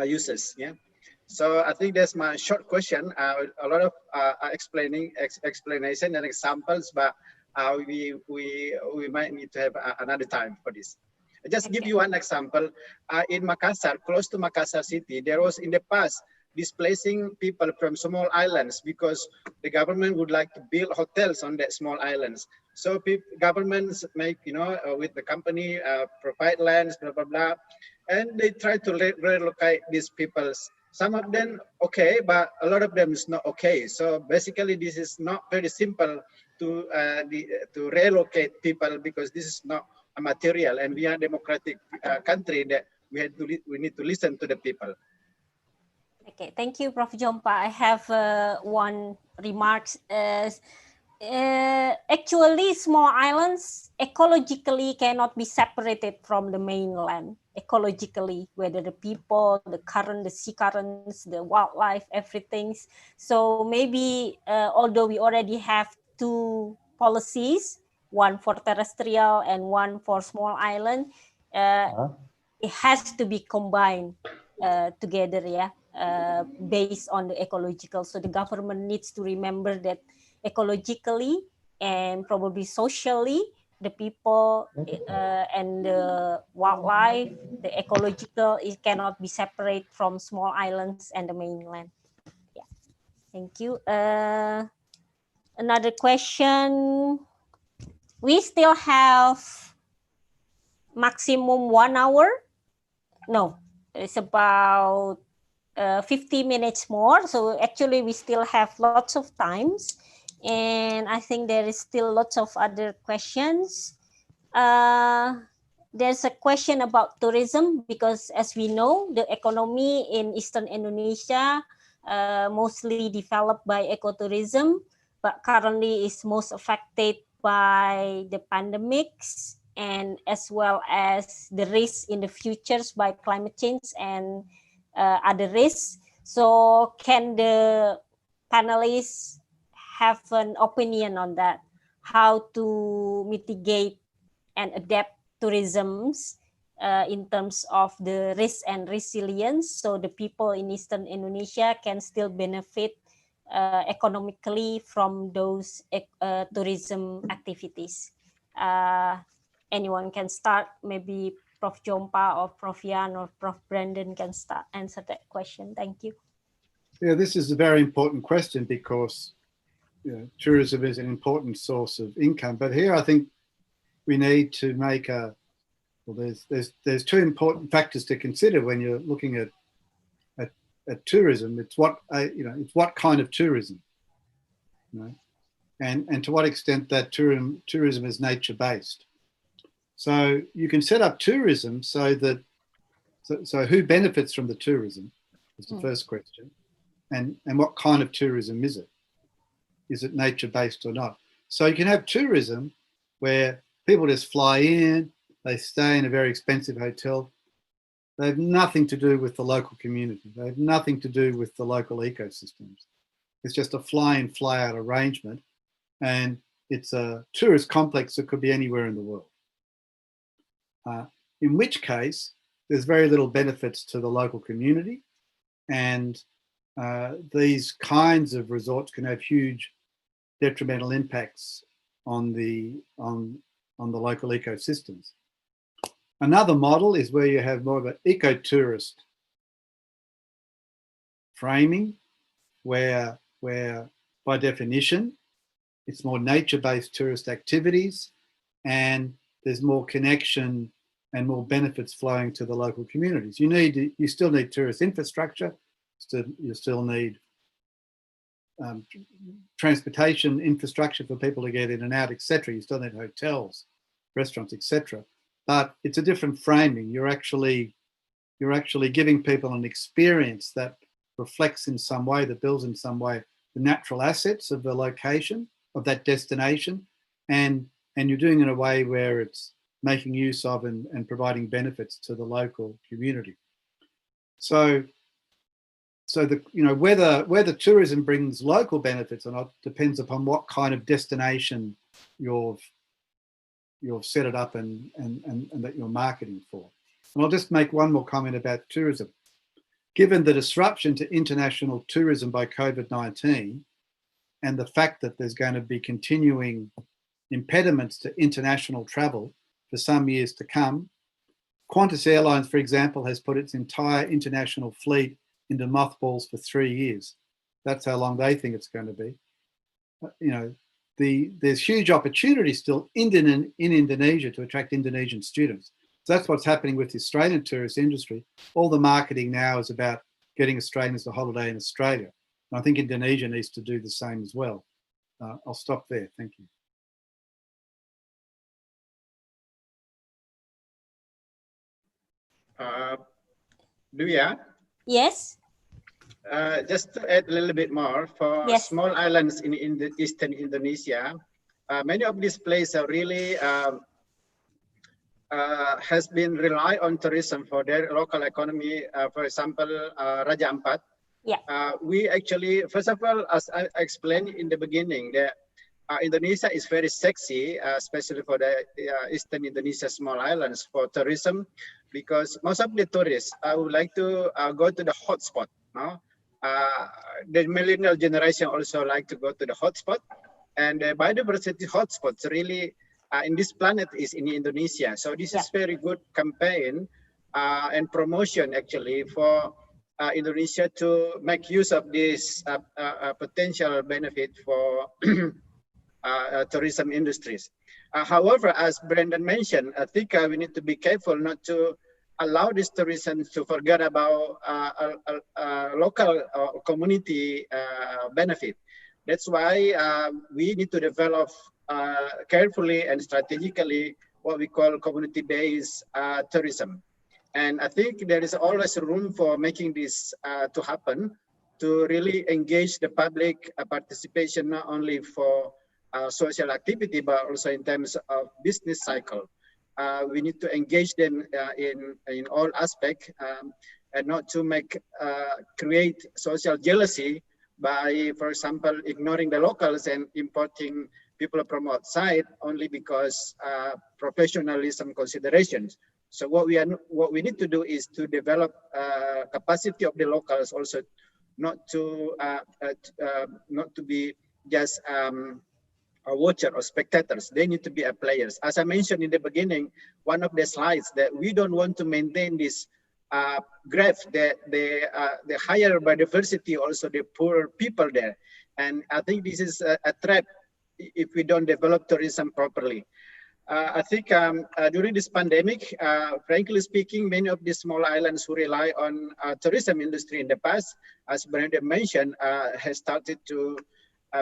uses. Yeah. So I think that's my short question. A lot of explanation and examples, but we might need to have another time for this. I just give you one example. In Makassar, close to Makassar city, there was in the past displacing people from small islands because the government would like to build hotels on that small islands. So governments make, with the company, provide lands, blah, blah, blah. And they try to relocate these people. Some of them okay, but a lot of them is not okay. So basically this is not very simple to relocate people because this is not a material, and we are a democratic country that we need to listen to the people. Okay, thank you, Prof. Jompa. I have one remark. Actually, small islands ecologically cannot be separated from the mainland. Ecologically, whether the people, the current, the sea currents, the wildlife, everything. So maybe, although we already have two policies, one for terrestrial and one for small island, it has to be combined together, yeah. Based on the ecological. So the government needs to remember that ecologically and probably socially, the people and the wildlife, the ecological, it cannot be separate from small islands and the mainland. Yeah, thank you. Another question. We still have maximum 1 hour? No, it's about 50 minutes more. So actually we still have lots of times, and I think there is still lots of other questions. There's a question about tourism, because as we know, the economy in Eastern Indonesia mostly developed by ecotourism, but currently is most affected by the pandemics and as well as the risks in the futures by climate change and other risks. So can the panelists have an opinion on that? How to mitigate and adapt tourisms in terms of the risk and resilience, so the people in Eastern Indonesia can still benefit economically from those tourism activities. Anyone can start, maybe Prof. Jompa or Prof. Yan or Prof. Brandon can start answer that question. Thank you. Yeah, this is a very important question because tourism is an important source of income. But here I think we need to make there's two important factors to consider when you're looking at tourism. It's what it's what kind of tourism, and to what extent that tourism is nature based. So you can set up tourism so that so who benefits from the tourism is the first question, and what kind of tourism is it? Is it nature based or not? So you can have tourism where people just fly in, they stay in a very expensive hotel. They have nothing to do with the local community. They have nothing to do with the local ecosystems. It's just a fly-in, fly-out arrangement, and it's a tourist complex that could be anywhere in the world. In which case, there's very little benefits to the local community, and these kinds of resorts can have huge detrimental impacts on the local ecosystems. Another model is where you have more of an ecotourist framing, where by definition it's more nature-based tourist activities, and there's more connection and more benefits flowing to the local communities. You still need tourist infrastructure. You still need transportation infrastructure for people to get in and out, etc. You still need hotels, restaurants, etc. But it's a different framing. You're actually giving people an experience that reflects in some way, that builds in some way the natural assets of the location, of that destination, and you're doing it in a way where it's making use of and providing benefits to the local community. So whether tourism brings local benefits or not depends upon what kind of destination you've set it up and that you're marketing for. And I'll just make one more comment about tourism. Given the disruption to international tourism by COVID-19 and the fact that there's going to be continuing impediments to international travel for some years to come, Qantas Airlines, for example, has put its entire international fleet into mothballs for 3 years. That's how long they think it's going to be. There's huge opportunity still in Indonesia to attract Indonesian students. So that's what's happening with the Australian tourist industry. All the marketing now is about getting Australians to holiday in Australia. And I think Indonesia needs to do the same as well. I'll stop there. Thank you. Duvia? Yes. Just to add a little bit more, for small islands in Eastern Indonesia, many of these places are really has been rely on tourism for their local economy. For example, Raja Ampat. Yeah. We actually, first of all, as I explained in the beginning, that Indonesia is very sexy, especially for the Eastern Indonesia small islands for tourism, because most of the tourists would like to go to the hotspot. No? The millennial generation also like to go to the hotspot, and the biodiversity hotspots really in this planet is in Indonesia. So this is very good campaign and promotion actually for Indonesia to make use of this potential benefit for tourism industries. However, as Brandon mentioned, I think we need to be careful not to allow this tourism to forget about local community benefit. That's why we need to develop carefully and strategically what we call community-based tourism. And I think there is always room for making this to happen, to really engage the public participation, not only for social activity, but also in terms of business cycle. We need to engage them in all aspects, and not to create social jealousy by, for example, ignoring the locals and importing people from outside only because professionalism considerations. So what we need to do is to develop capacity of the locals also, not to be just a watcher or spectators. They need to be a players. As I mentioned in the beginning, one of the slides, that we don't want to maintain this graph, the higher biodiversity, also the poorer people there. And I think this is a trap if we don't develop tourism properly. I think during this pandemic, frankly speaking, many of these small islands who rely on tourism industry in the past, as Brandon mentioned, has started to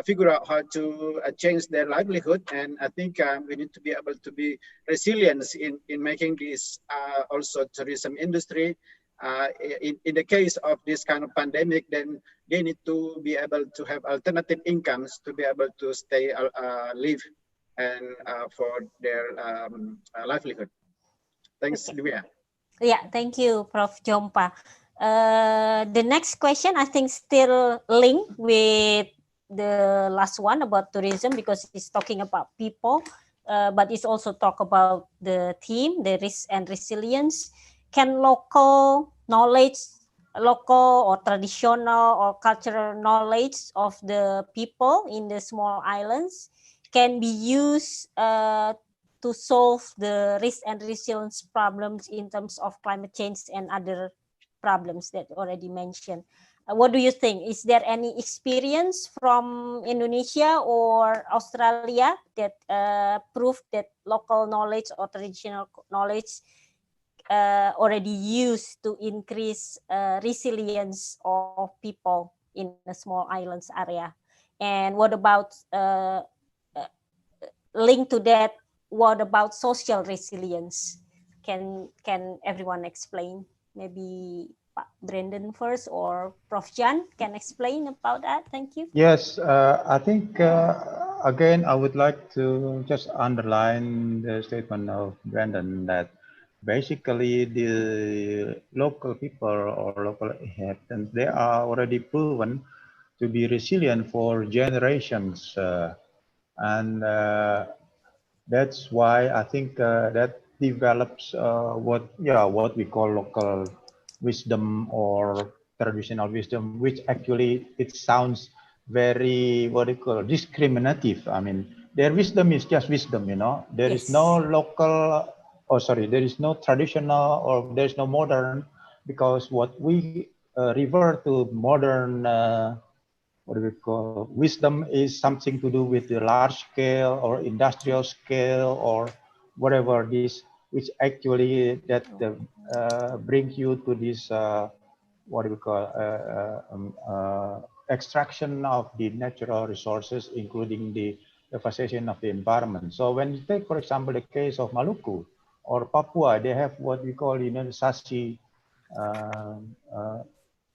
figure out how to change their livelihood. And I think we need to be able to be resilient in making this also tourism industry. In the case of this kind of pandemic, then they need to be able to have alternative incomes to be able to stay, live, and for their livelihood. Thanks, Divya. Yeah, thank you, Prof. Jompa. The next question, I think, still linked with the last one about tourism, because it's talking about people, but it's also talk about the theme, the risk and resilience. Can local knowledge, local or traditional or cultural knowledge of the people in the small islands can be used to solve the risk and resilience problems in terms of climate change and other problems that already mentioned? What do you think? Is there any experience from Indonesia or Australia that prove that local knowledge or traditional knowledge already used to increase resilience of people in a small islands area? And what about linked to that, what about social resilience? Can everyone explain? Maybe Brendan first, or Prof. Jan can explain about that. Thank you. Yes, I think again I would like to just underline the statement of Brendan that basically the local people or local inhabitants, they are already proven to be resilient for generations, and that's why I think that develops what we call local wisdom or traditional wisdom, which actually it sounds very discriminative. I mean, their wisdom is just wisdom, you know. There is no local, there is no traditional or there is no modern, because what we refer to modern wisdom is something to do with the large scale or industrial scale or whatever this, which actually that brings you to this extraction of the natural resources, including the devastation of the environment. So when you take, for example, the case of Maluku or Papua, they have what we call Sashi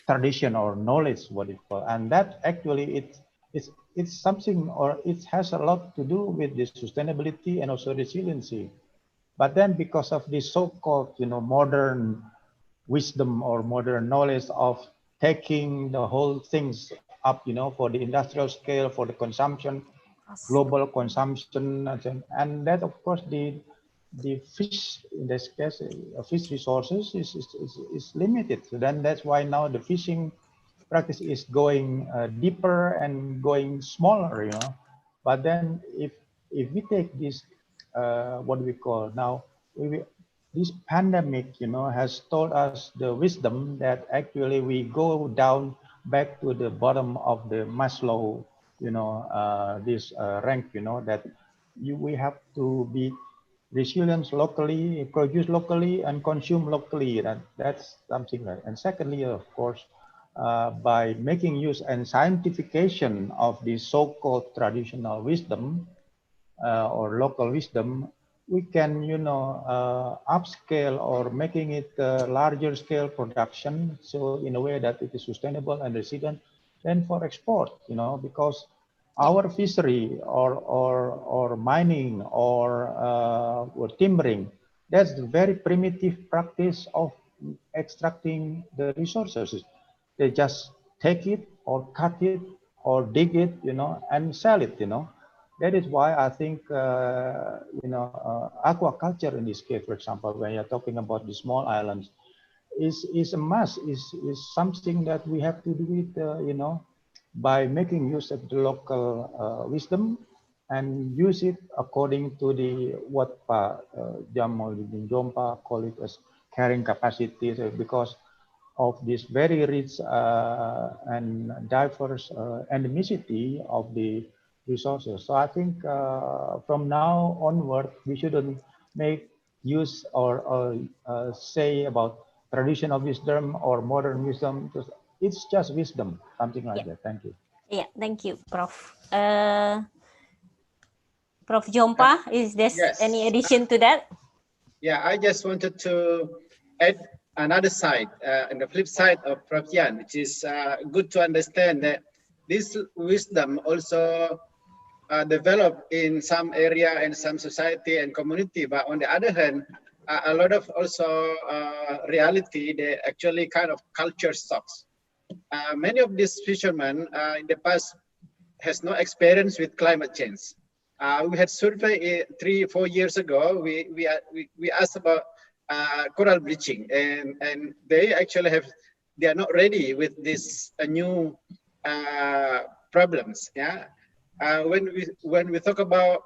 tradition or knowledge, what it call, and that actually it's something, or it has a lot to do with the sustainability and also resiliency. But then because of this so-called modern wisdom or modern knowledge of taking the whole things up for the industrial scale, for the consumption, global consumption, and that of course the fish, in this case, fish resources is limited. So then that's why now the fishing practice is going deeper and going smaller, But then if we take this, what we call now, this pandemic, has taught us the wisdom that actually we go down back to the bottom of the Maslow, this rank, that we have to be resilience locally, produce locally, and consume locally. That's something like. And secondly, of course, by making use and scientification of the so-called traditional wisdom or local wisdom, we can, upscale or making it larger scale production. So in a way that it is sustainable and resilient, than for export, because our fishery or mining or timbering, that's the very primitive practice of extracting the resources. They just take it or cut it or dig it, and sell it, That is why I think, aquaculture in this case, for example, when you're talking about the small islands, is a must, is something that we have to do it, by making use of the local wisdom and use it according to what Jamaluddin Jompa call it as carrying capacity, because of this very rich and diverse endemicity of the resources. So I think from now onward, we shouldn't make use or say about traditional wisdom or modern wisdom. It's just wisdom, something like that. Thank you. Yeah, thank you, Prof. Prof. Jompa, is there any addition to that? Yeah, I just wanted to add another side, and the flip side of Prof. Yan, which is good to understand that this wisdom also developed in some area and some society and community. But on the other hand, a lot of also reality, they actually kind of culture shocks. Many of these fishermen in the past has no experience with climate change. We had survey 3-4 years ago. We asked about coral bleaching, and they actually they are not ready with this new problems. Yeah, when we talk about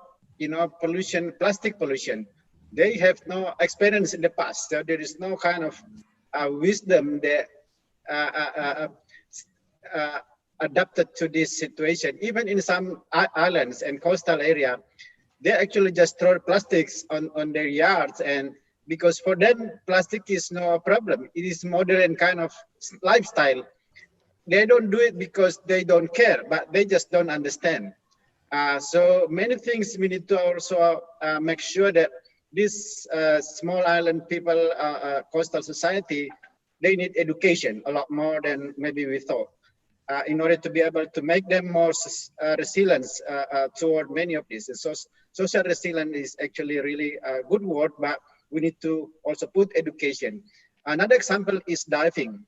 pollution, plastic pollution, they have no experience in the past. So there is no kind of wisdom that adapted to this situation. Even in some islands and coastal area, they actually just throw plastics on their yards, and because for them plastic is no problem, it is modern kind of lifestyle. They don't do it because they don't care, but they just don't understand. So many things we need to also make sure that this small island people, coastal society, they need education a lot more than maybe we thought, in order to be able to make them more resilient toward many of these. So social resilience is actually really a good word, but we need to also put education. Another example is diving.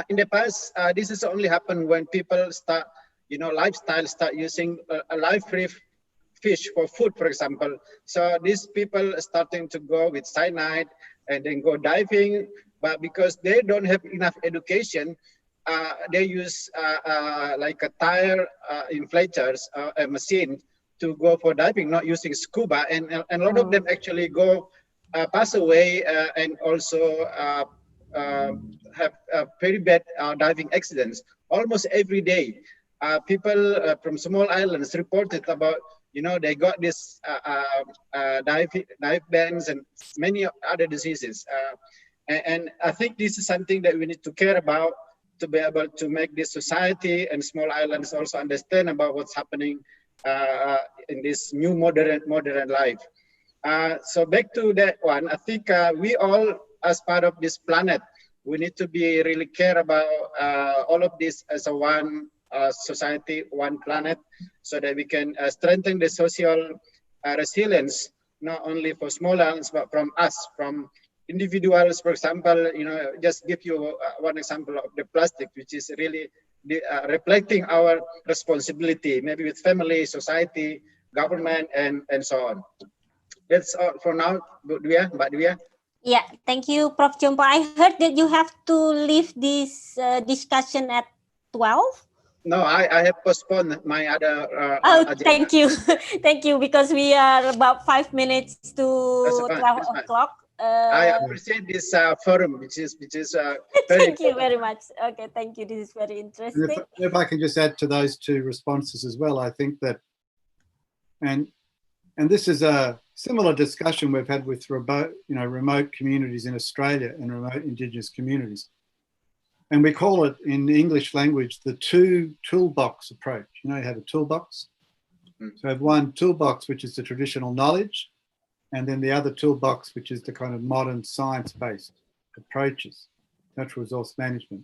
In the past, this has only happened when people start, lifestyle start using a live fish for food, for example. So these people are starting to go with cyanide and then go diving, but because they don't have enough education, they use like a tire inflators, a machine to go for diving, not using scuba, and a lot of them actually go pass away and also have very bad diving accidents almost every day. People from small islands reported about, they got this dive bands and many other diseases. And I think this is something that we need to care about, to be able to make this society and small islands also understand about what's happening in this new modern life. So back to that one, I think we all, as part of this planet, we need to be really care about all of this as a one society, one planet, so that we can strengthen the social resilience, not only for small islands, but from us, from individuals. For example, just give you one example of the plastic, which is really reflecting our responsibility, maybe with family, society, government, and so on. That's all for now, Mbak Dwi. Yeah, thank you, Prof. Jompa. I heard that you have to leave this discussion at 12. No, I have postponed my other agenda. Thank you. Thank you, because we are about 5 minutes to 12 o'clock. I appreciate this forum, which is very thank you very much. Okay, thank you. This is very interesting. If I can just add to those two responses as well, I think that, and this is a similar discussion we've had with remote communities in Australia and remote Indigenous communities. And we call it in the English language the two toolbox approach. You have a toolbox. So I have one toolbox, which is the traditional knowledge, and then the other toolbox, which is the kind of modern science-based approaches, natural resource management.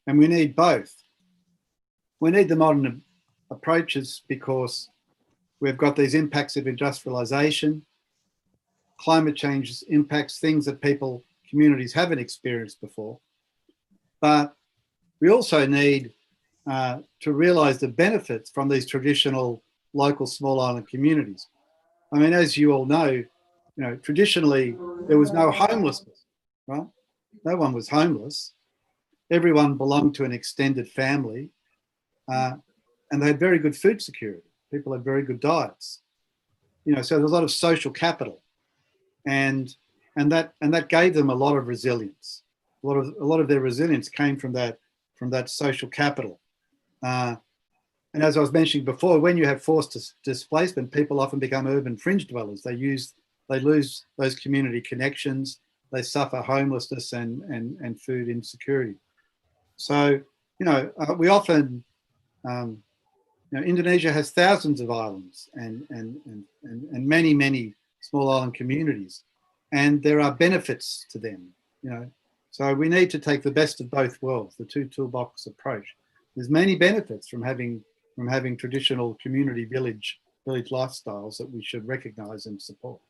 And we need both. we need the modern approaches because we've got these impacts of industrialization, climate change impacts, things that communities haven't experienced before. But we also need to realise the benefits from these traditional local small island communities. I mean, as you all know, traditionally there was no homelessness, right? No one was homeless. Everyone belonged to an extended family, and they had very good food security. People had very good diets. So there's a lot of social capital, and that gave them a lot of resilience. A lot of their resilience came from that social capital. And as I was mentioning before, when you have forced displacement, people often become urban fringe dwellers. They lose those community connections. They suffer homelessness and food insecurity. So, we often, Indonesia has thousands of islands and many, many small island communities, and there are benefits to them, So we need to take the best of both worlds, the two toolbox approach. There's many benefits from having traditional community village lifestyles that we should recognise and support.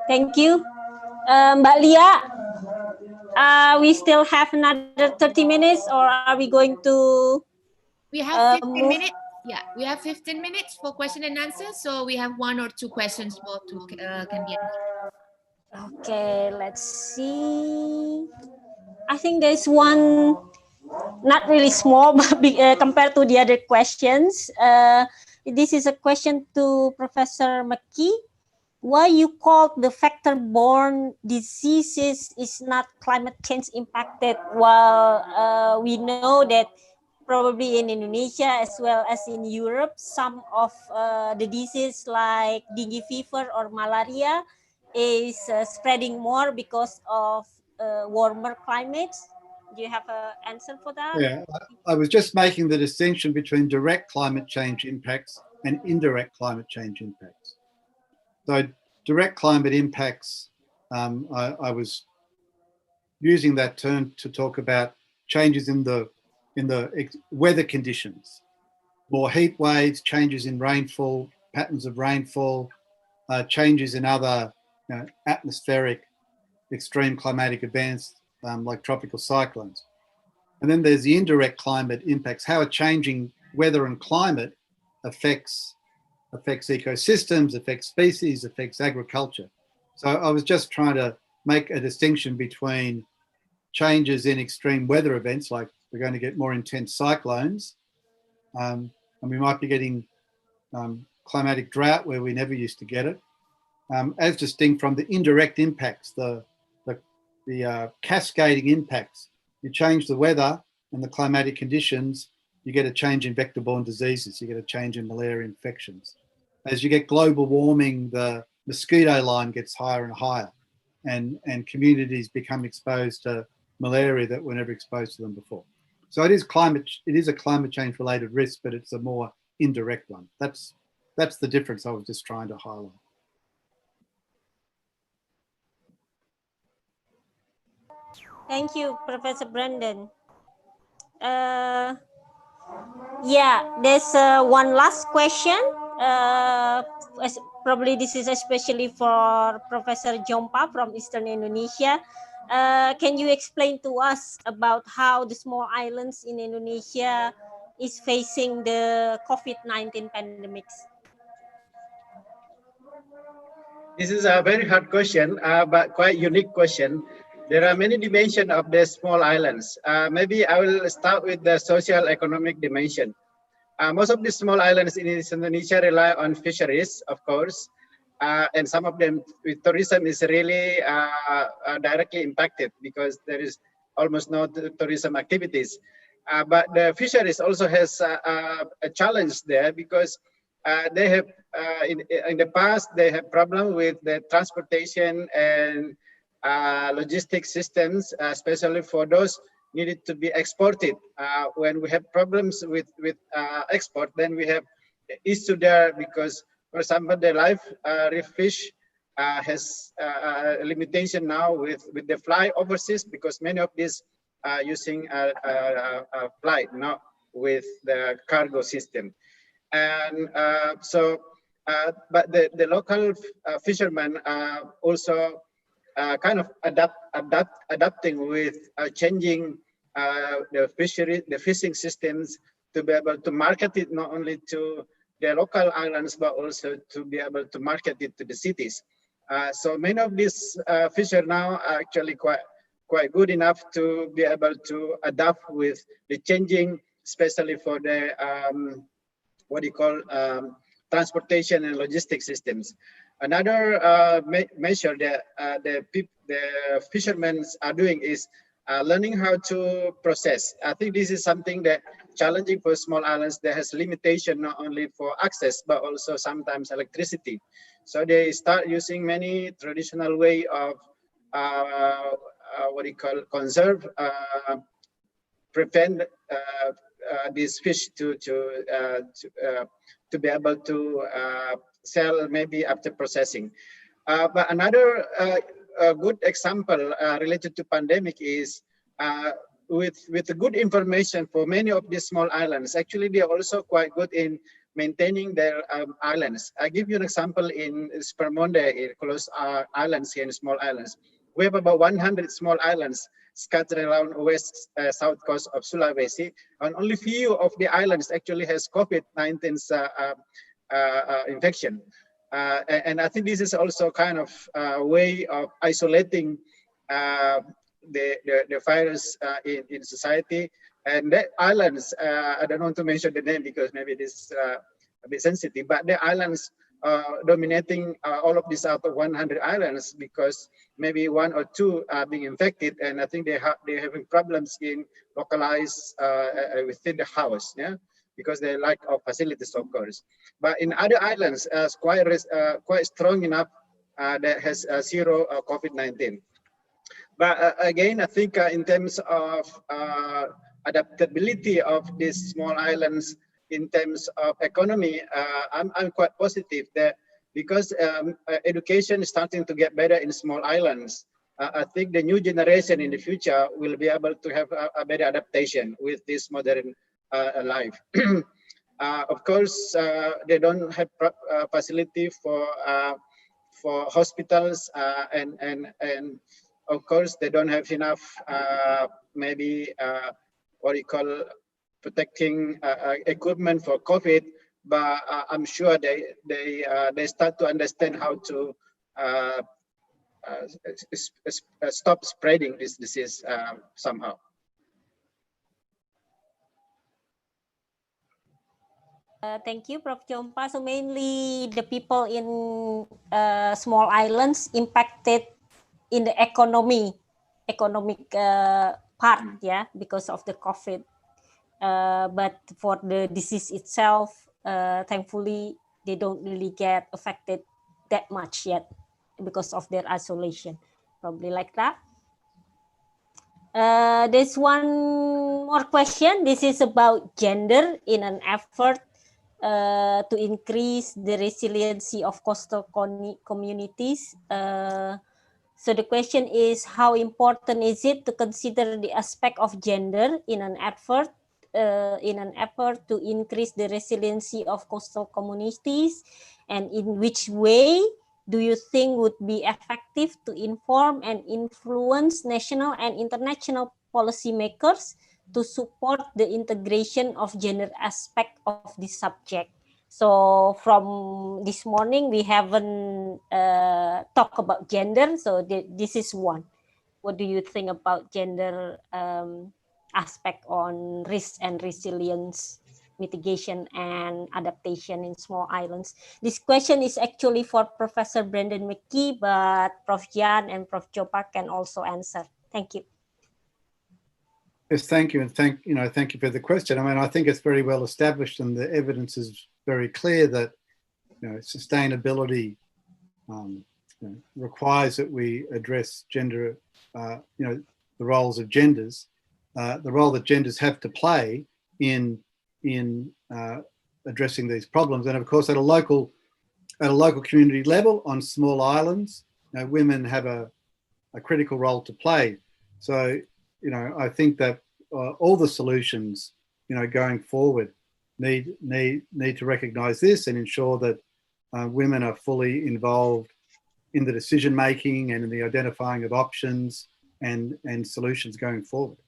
Thank you. Mbak Lia, we still have another 30 minutes, or are we going to We have 15 minutes. Yeah, we have 15 minutes for question and answer. So we have 1 or 2 questions more to can be answered. Okay, let's see. I think there's one, not really small, but big, compared to the other questions. This is a question to Professor Mackey. Why you call the vector-borne diseases is not climate change impacted, while we know that probably in Indonesia as well as in Europe, some of the diseases like dengue fever or malaria is spreading more because of warmer climates. Do you have an answer for that? Yeah, I was just making the distinction between direct climate change impacts and indirect climate change impacts. So direct climate impacts, I was using that term to talk about changes in the weather conditions, more heat waves, changes in rainfall, patterns of rainfall, changes in other atmospheric extreme climatic events like tropical cyclones. And then there's the indirect climate impacts, how a changing weather and climate affects ecosystems, affects species, affects agriculture. So I was just trying to make a distinction between changes in extreme weather events, like we're going to get more intense cyclones, and we might be getting climatic drought where we never used to get it, as distinct from the indirect impacts, the cascading impacts. You change the weather and the climatic conditions, you get a change in vector-borne diseases, you get a change in malaria infections. As you get global warming, the mosquito line gets higher and higher, and communities become exposed to malaria that were never exposed to them before. So it is a climate change related risk, but it's a more indirect one. That's the difference I was just trying to highlight. Thank you, Professor Brandon. Yeah, there's one last question. Probably this is especially for Professor Jompa from Eastern Indonesia. Can you explain to us about how the small islands in Indonesia is facing the COVID-19 pandemics? This is a very hard question, but quite unique question. There are many dimensions of the small islands. Maybe I will start with the social economic dimension. Most of the small islands in Indonesia rely on fisheries, of course, and some of them with tourism is really directly impacted because there is almost no tourism activities. But the fisheries also has a challenge there because they have in the past they have problem with the transportation and logistics systems, especially for those needed to be exported. When we have problems with export, then we have issue there because, for example, the live reef fish has a limitation now with the fly overseas, because many of these are using a flight, not with the cargo system. And but the local fishermen are also kind of adapting with changing the fishing systems to be able to market it not only to the local islands, but also to be able to market it to the cities. So many of these fisher now are actually quite good enough to be able to adapt with the changing, especially for the what do you call transportation and logistics systems. Another measure that the fishermen are doing is learning how to process. I think this is something that challenging for small islands that has limitation not only for access, but also sometimes electricity. So they start using many traditional way of what do you call conserve, prevent these fish to be able to sell maybe after processing. But another good example related to pandemic is with good information for many of these small islands. Actually, they are also quite good in maintaining their islands. I give you an example in Spermonde, close islands here in small islands. We have about 100 small islands scattered around west south coast of Sulawesi, and only few of the islands actually has COVID-19 infection. And I think this is also kind of a way of isolating the virus in society. And the islands, I don't want to mention the name because maybe this is a bit sensitive, but the islands dominating all of these out of 100 islands, because maybe 1 or 2 are being infected, and I think they're having problems in localized within the house, yeah, because they lack of facilities, of course. But in other islands, quite strong enough that has zero COVID-19. But again, I think in terms of adaptability of these small islands, in terms of economy, I'm quite positive that because education is starting to get better in small islands, I think the new generation in the future will be able to have a better adaptation with this modern life. Of course, they don't have facility for hospitals, and of course they don't have enough maybe what you call protecting equipment for COVID. But I'm sure they start to understand how to stop spreading this disease somehow. Thank you, Prof. Jompa. So mainly the people in small islands impacted in the economic part, yeah, because of the COVID. But for the disease itself, thankfully, they don't really get affected that much yet because of their isolation, probably like that. There's one more question. This is about gender in an effort to increase the resiliency of coastal communities. So the question is, how important is it to consider the aspect of gender in an effort to increase the resiliency of coastal communities, and in which way do you think would be effective to inform and influence national and international policymakers to support the integration of gender aspect of this subject? So from this morning, we haven't talked about gender, so this is one. What do you think about gender aspect on risk and resilience mitigation and adaptation in small islands? This question is actually for Professor Brandon Mackey, but Prof. Jan and Prof. Jompa can also answer. Thank you. Yes, thank you, and thank you for the question. I mean, I think it's very well established, and the evidence is very clear that sustainability requires that we address gender, the roles of genders, the role that genders have to play in addressing these problems. And of course, at a local at a local community level on small islands, women have a critical role to play. So, I think that all the solutions, going forward need to recognise this and ensure that women are fully involved in the decision making and in the identifying of options and solutions going forward.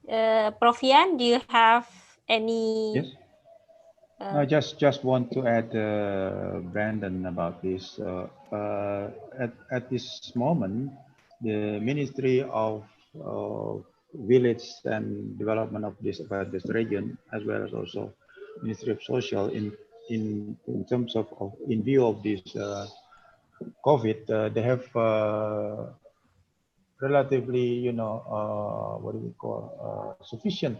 Prof Yan, do you have any? Yes. I just want to add, Brandon, about this. At this moment, the Ministry of Village and Development of this region, as well as also Ministry of Social, in terms of in view of this COVID, they have relatively, what do we call, sufficient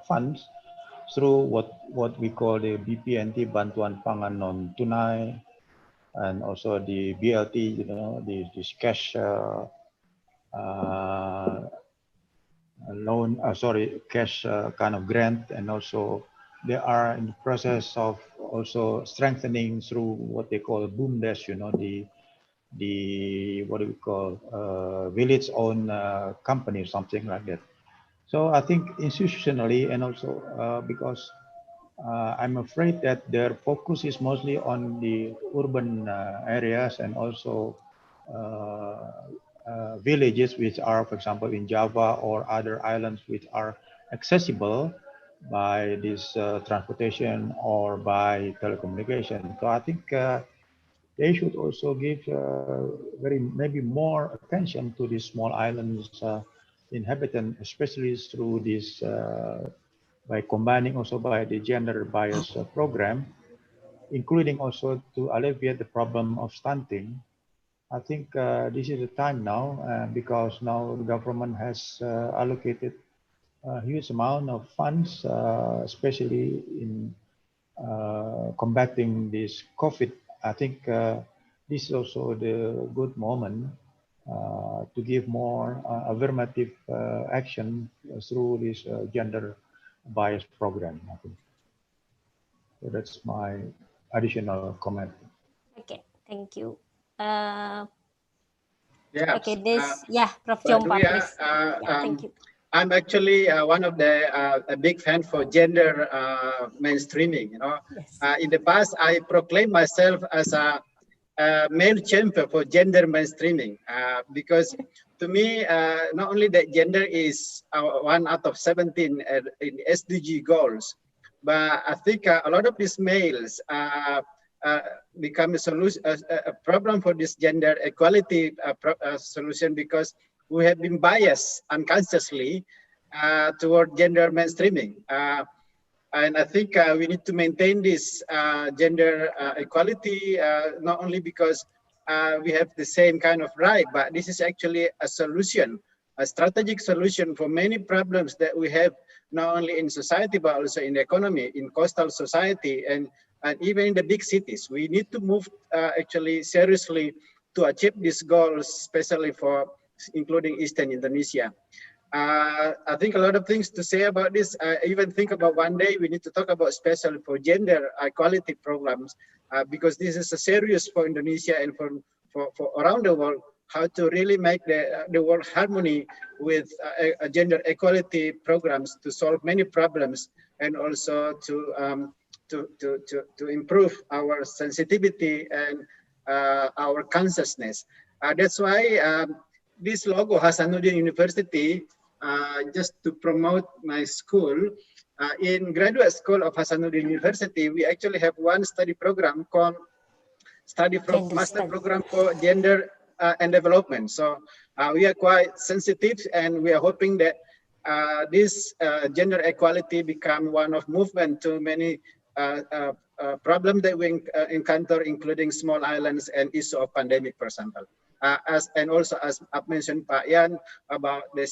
funds through what we call the BPNT, Bantuan Pangan Non Tunai, and also the BLT, this cash loan, cash kind of grant, and also they are in the process of also strengthening through what they call BOOMDES, the what do we call village-owned company, something like that. So I think institutionally, and also because I'm afraid that their focus is mostly on the urban areas and also villages which are, for example, in Java or other islands which are accessible by this transportation or by telecommunication. So I think they should also give maybe more attention to these small islands inhabitants, especially through this by combining also by the gender bias program, including also to alleviate the problem of stunting. I think this is the time now because now the government has allocated a huge amount of funds, especially in combating this COVID. I think this is also the good moment to give more affirmative action through this gender bias program, I think. So that's my additional comment. Okay, thank you. Yeah. Okay, Prof Jompa, please. Thank you. I'm actually one of the a big fan for gender mainstreaming. Yes. In the past, I proclaimed myself as a male champion for gender mainstreaming because to me, not only that gender is one out of 17 in SDG goals, but I think a lot of these males become a solution, a problem for this gender equality solution because we have been biased unconsciously toward gender mainstreaming. And I think we need to maintain this gender equality, not only because we have the same kind of right, but this is actually a solution, a strategic solution for many problems that we have, not only in society, but also in the economy, in coastal society, and even in the big cities. We need to move actually seriously to achieve these goals, especially for including Eastern Indonesia. I think a lot of things to say about this. I even think about one day we need to talk about especially for gender equality programs because this is a serious for Indonesia and for around the world, how to really make the world harmony with gender equality programs to solve many problems and also to improve our sensitivity and our consciousness. That's why this logo, Hasanuddin University, just to promote my school, in graduate school of Hasanuddin University, we actually have one study program called Master Program for Gender and Development. So we are quite sensitive and we are hoping that this gender equality become one of movement to many problems that we encounter, including small islands and issue of pandemic, for example. And also, as I've mentioned, Pak Yan, about the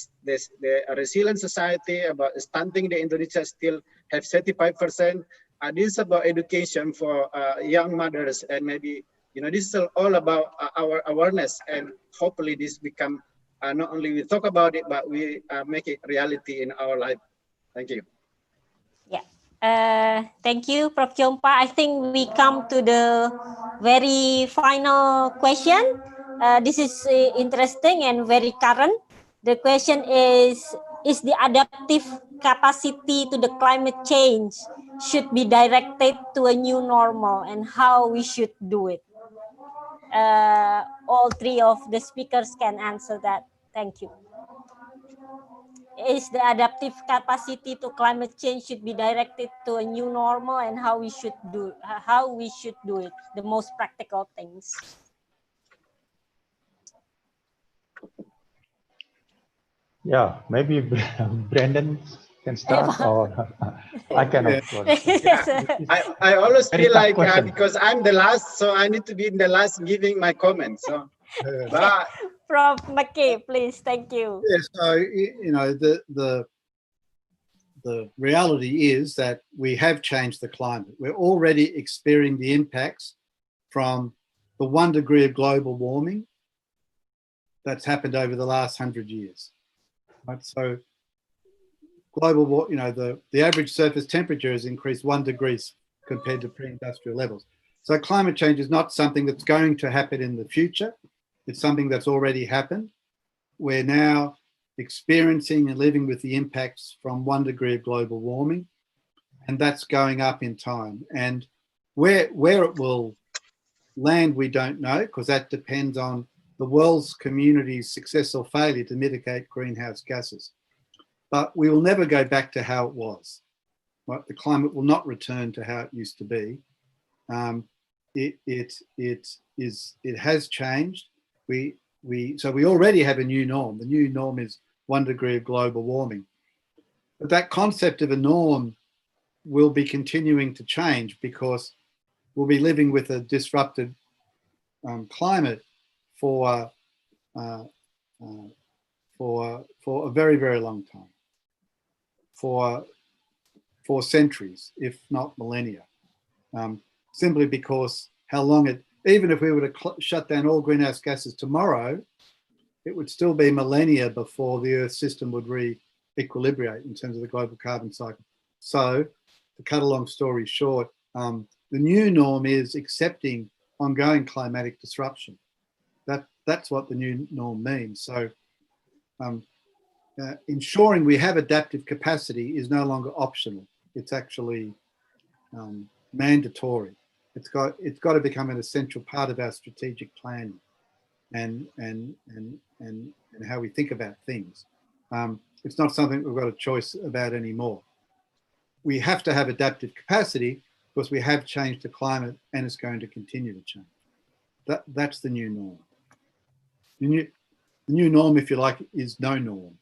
resilient society, about stunting, the Indonesia still have 35%. This is about education for young mothers, and maybe, this is all about our awareness, and hopefully this become, not only we talk about it, but we make it reality in our life. Thank you. Yeah, Thank you, Prof. Jompa. I think we come to the very final question. This is interesting and very current. The question is the adaptive capacity to the climate change should be directed to a new normal, and how we should do it? All three of the speakers can answer that. Thank you. Is the adaptive capacity to climate change should be directed to a new normal, and how we should do it, the most practical things? Yeah, maybe Brandon can start, or I can, of course. I always Very feel tough like question. because I'm the last, so I need to be in the last giving my comments. So, but Prof. Mackey, please. Thank you. Yeah, so you know the reality is that we have changed the climate. We're already experiencing the impacts from the 1 degree of global warming that's happened over the last 100 years. Right? So global, you know, the average surface temperature has increased 1 degree compared to pre-industrial levels. So climate change is not something that's going to happen in the future. It's something that's already happened. We're now experiencing and living with the impacts from 1 degree of global warming, and that's going up in time. And where it will land, we don't know, because that depends on the world's community's success or failure to mitigate greenhouse gases. But we will never go back to how it was. Right? The climate will not return to how it used to be. It has changed. So we already have a new norm. The new norm is 1 degree of global warming. But that concept of a norm will be continuing to change, because we'll be living with a disrupted climate for a very, very long time, for centuries, if not millennia, simply because how long even if we were to shut down all greenhouse gases tomorrow, it would still be millennia before the Earth system would re-equilibrate in terms of the global carbon cycle. So, to cut a long story short, the new norm is accepting ongoing climatic disruption. That's what the new norm means. So, ensuring we have adaptive capacity is no longer optional. It's actually mandatory. It's got to become an essential part of our strategic planning and how we think about things. It's not something we've got a choice about anymore. We have to have adaptive capacity because we have changed the climate, and it's going to continue to change. That's the new norm. The new norm, if you like, is no norm.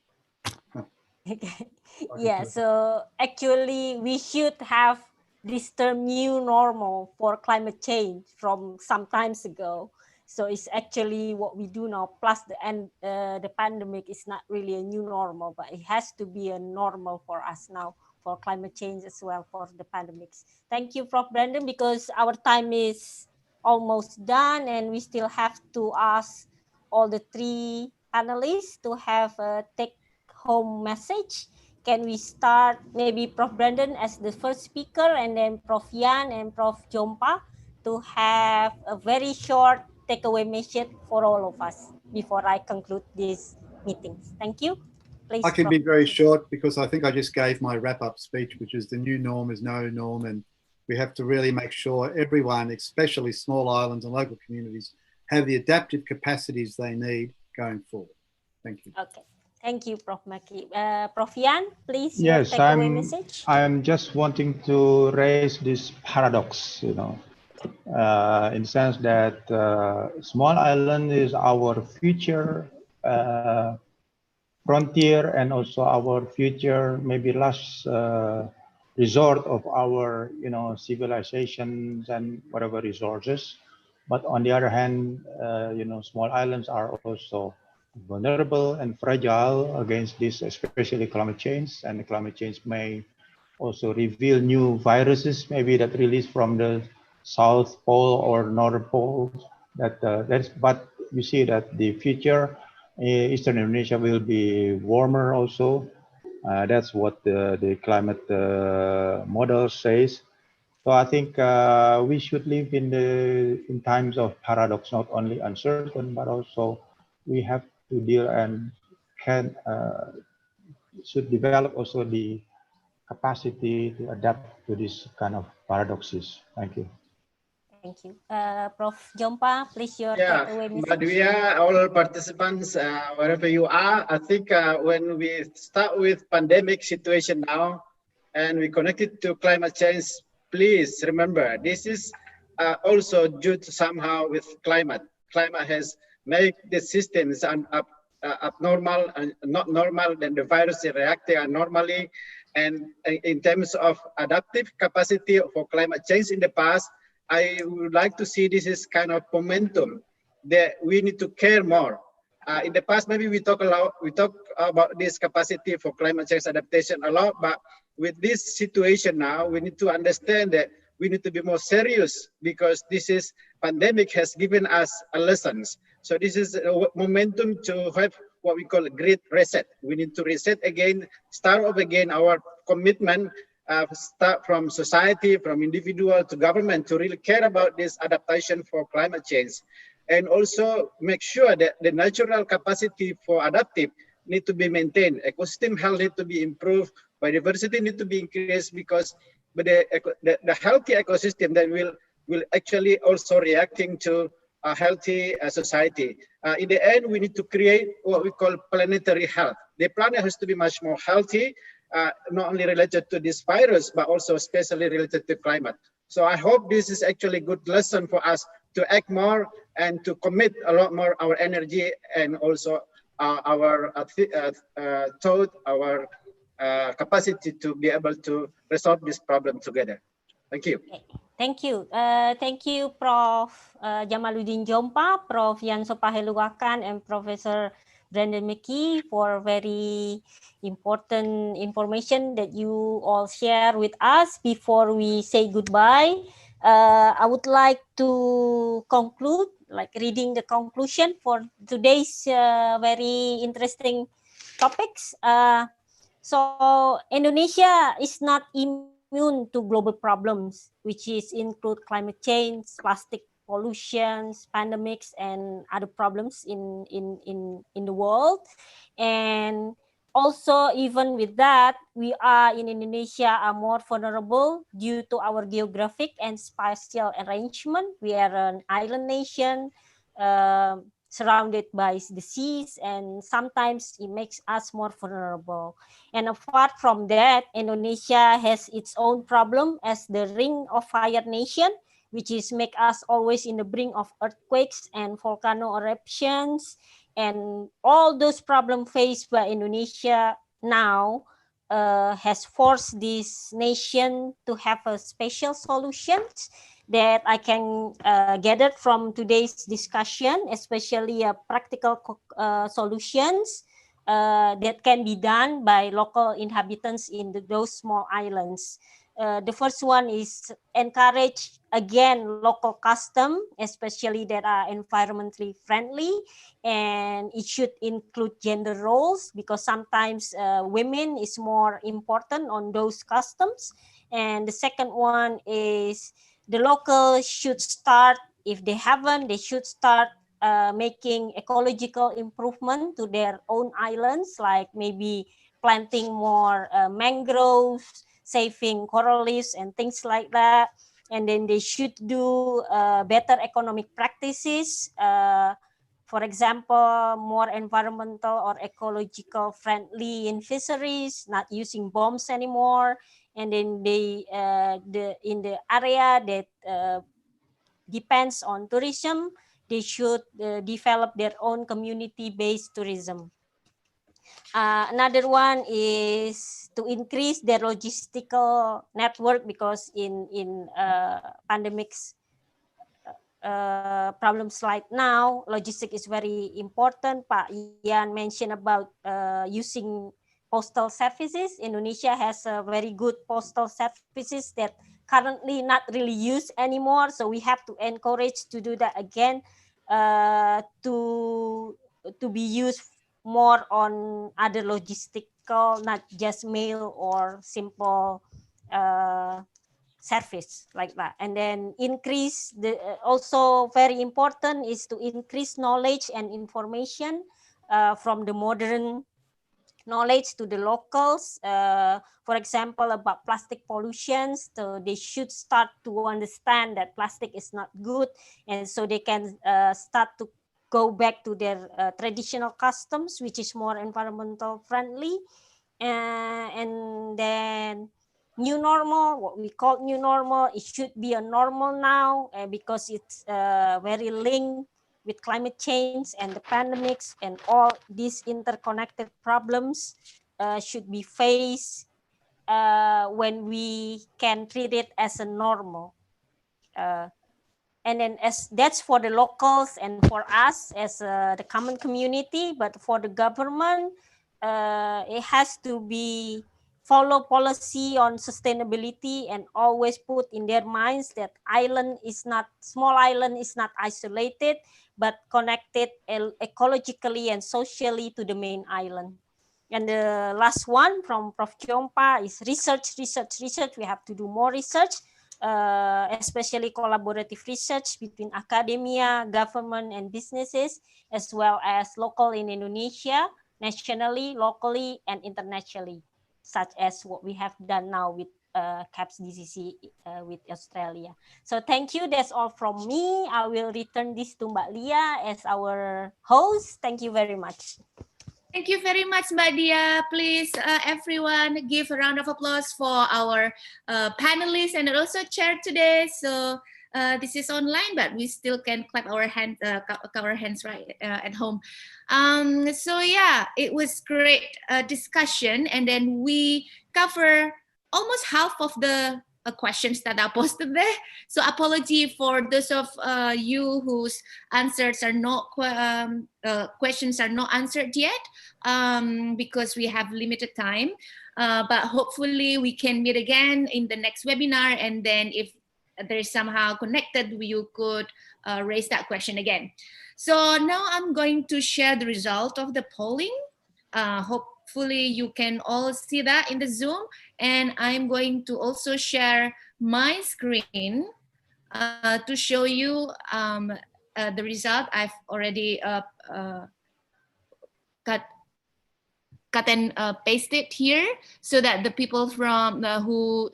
Yeah, so actually we should have this term new normal for climate change from some times ago. So it's actually what we do now, plus the pandemic is not really a new normal, but it has to be a normal for us now for climate change as well for the pandemics. Thank you, Prof. Brandon, because our time is almost done and we still have to ask all the three panelists to have a take-home message. Can we start maybe Prof. Brandon as the first speaker, and then Prof. Yan and Prof. Jompa to have a very short takeaway message for all of us before I conclude this meeting. Thank you. Please, I can Prof. be very short because I think I just gave my wrap-up speech, which is the new norm is no norm, and we have to really make sure everyone, especially small islands and local communities, have the adaptive capacities they need going forward. Thank you. Okay. Thank you, Prof. Mackey. Prof. Yan, please, Yes, your takeaway message. I'm just wanting to raise this paradox, in the sense that small island is our future frontier, and also our future, maybe last resort of our, civilizations and whatever resources. But on the other hand, small islands are also vulnerable and fragile against this, especially climate change. And the climate change may also reveal new viruses, maybe that release from the South Pole or Northern Pole. But you see that the future Eastern Indonesia will be warmer also, That's what the climate model says. So I think we should live in times of paradox, not only uncertain, but also we have to deal and can should develop also the capacity to adapt to this kind of paradoxes. Thank you. Thank you. Prof. Jompa, please your Yeah, takeaway but message. we are all participants, wherever you are. I think when we start with pandemic situation now, and we connect it to climate change, please remember this is also due to somehow with climate. Climate has made the systems abnormal and not normal. Then the virus is reacting abnormally, and in terms of adaptive capacity for climate change in the past, I would like to see this is kind of momentum that we need to care more. In the past, maybe we talk about this capacity for climate change adaptation a lot, but with this situation now, we need to understand that we need to be more serious because this is pandemic has given us a lessons. So this is a momentum to have what we call a great reset. We need to reset again, start off again our commitment, start from society, from individual to government to really care about this adaptation for climate change. And also make sure that the natural capacity for adaptive need to be maintained. Ecosystem health need to be improved, biodiversity need to be increased because the healthy ecosystem that will actually also reacting to a healthy society. In the end, we need to create what we call planetary health. The planet has to be much more healthy, not only related to this virus, but also especially related to climate. So I hope this is actually a good lesson for us to act more and to commit a lot more our energy and also our thought, our capacity to be able to resolve this problem together. Thank you. Okay. Thank you. Thank you, Prof. Jamaluddin Jompa, Prof. Yan Sopaheluwakan, and Professor Brandon Mackey for very important information that you all share with us. Before we say goodbye, I would like to conclude, like reading the conclusion for today's very interesting topics. So Indonesia is not immune to global problems, which is include climate change, plastic pollutions, pandemics, and other problems in the world. And also, even with that, we are in Indonesia are more vulnerable due to our geographic and spatial arrangement. We are an island nation, surrounded by the seas, and sometimes it makes us more vulnerable. And apart from that, Indonesia has its own problem as the ring of fire nation, which is make us always in the brink of earthquakes and volcano eruptions. And all those problems faced by Indonesia now has forced this nation to have a special solutions that I can gather from today's discussion, especially practical solutions that can be done by local inhabitants in those small islands. The first one is encourage again local custom, especially that are environmentally friendly, and it should include gender roles because sometimes women is more important on those customs. And the second one is the local should start, if they haven't, they should start making ecological improvement to their own islands, like maybe planting more mangroves, saving coral reefs and things like that. And then they should do better economic practices. For example, more environmental or ecological friendly in fisheries, not using bombs anymore. And then they, in the area that depends on tourism, they should develop their own community-based tourism. Another one is to increase their logistical network because in pandemics problems like now, logistic is very important. Pak Yan mentioned about using postal services. Indonesia has a very good postal services that currently not really used anymore. So we have to encourage to do that again, to be used more on other logistic physical, not just mail or simple service like that. And then increase the also very important is to increase knowledge and information from the modern knowledge to the locals. For example, about plastic pollution, so they should start to understand that plastic is not good, and so they can start to go back to their traditional customs, which is more environmental friendly. And then new normal, what we call new normal, it should be a normal now because it's very linked with climate change and the pandemics, and all these interconnected problems should be faced when we can treat it as a normal. And then as that's for the locals and for us as the common community, but for the government, it has to be follow policy on sustainability and always put in their minds that small island is not isolated, but connected ecologically and socially to the main island. And the last one from Prof. Jompa is research. We have to do more research, especially collaborative research between academia, government, and businesses, as well as local in Indonesia, nationally, locally, and internationally, such as what we have done now with CAIPSDCC with Australia. So thank you. That's all from me. I will return this to Mbak Lia as our host. Thank you very much. Thank you very much, Mbak Dia. Please, everyone, give a round of applause for our panelists and also chair today. So this is online, but we still can clap our hands right at home. So yeah, it was great discussion, and then we cover almost half of the questions that are posted there. So apology for those of you whose answers are not questions are not answered yet, because we have limited time. But hopefully we can meet again in the next webinar, and then if they're somehow connected, you could raise that question again. So now I'm going to share the result of the polling. Hopefully you can all see that in the Zoom, and I'm going to also share my screen to show you the result. I've already cut and pasted here so that the people from who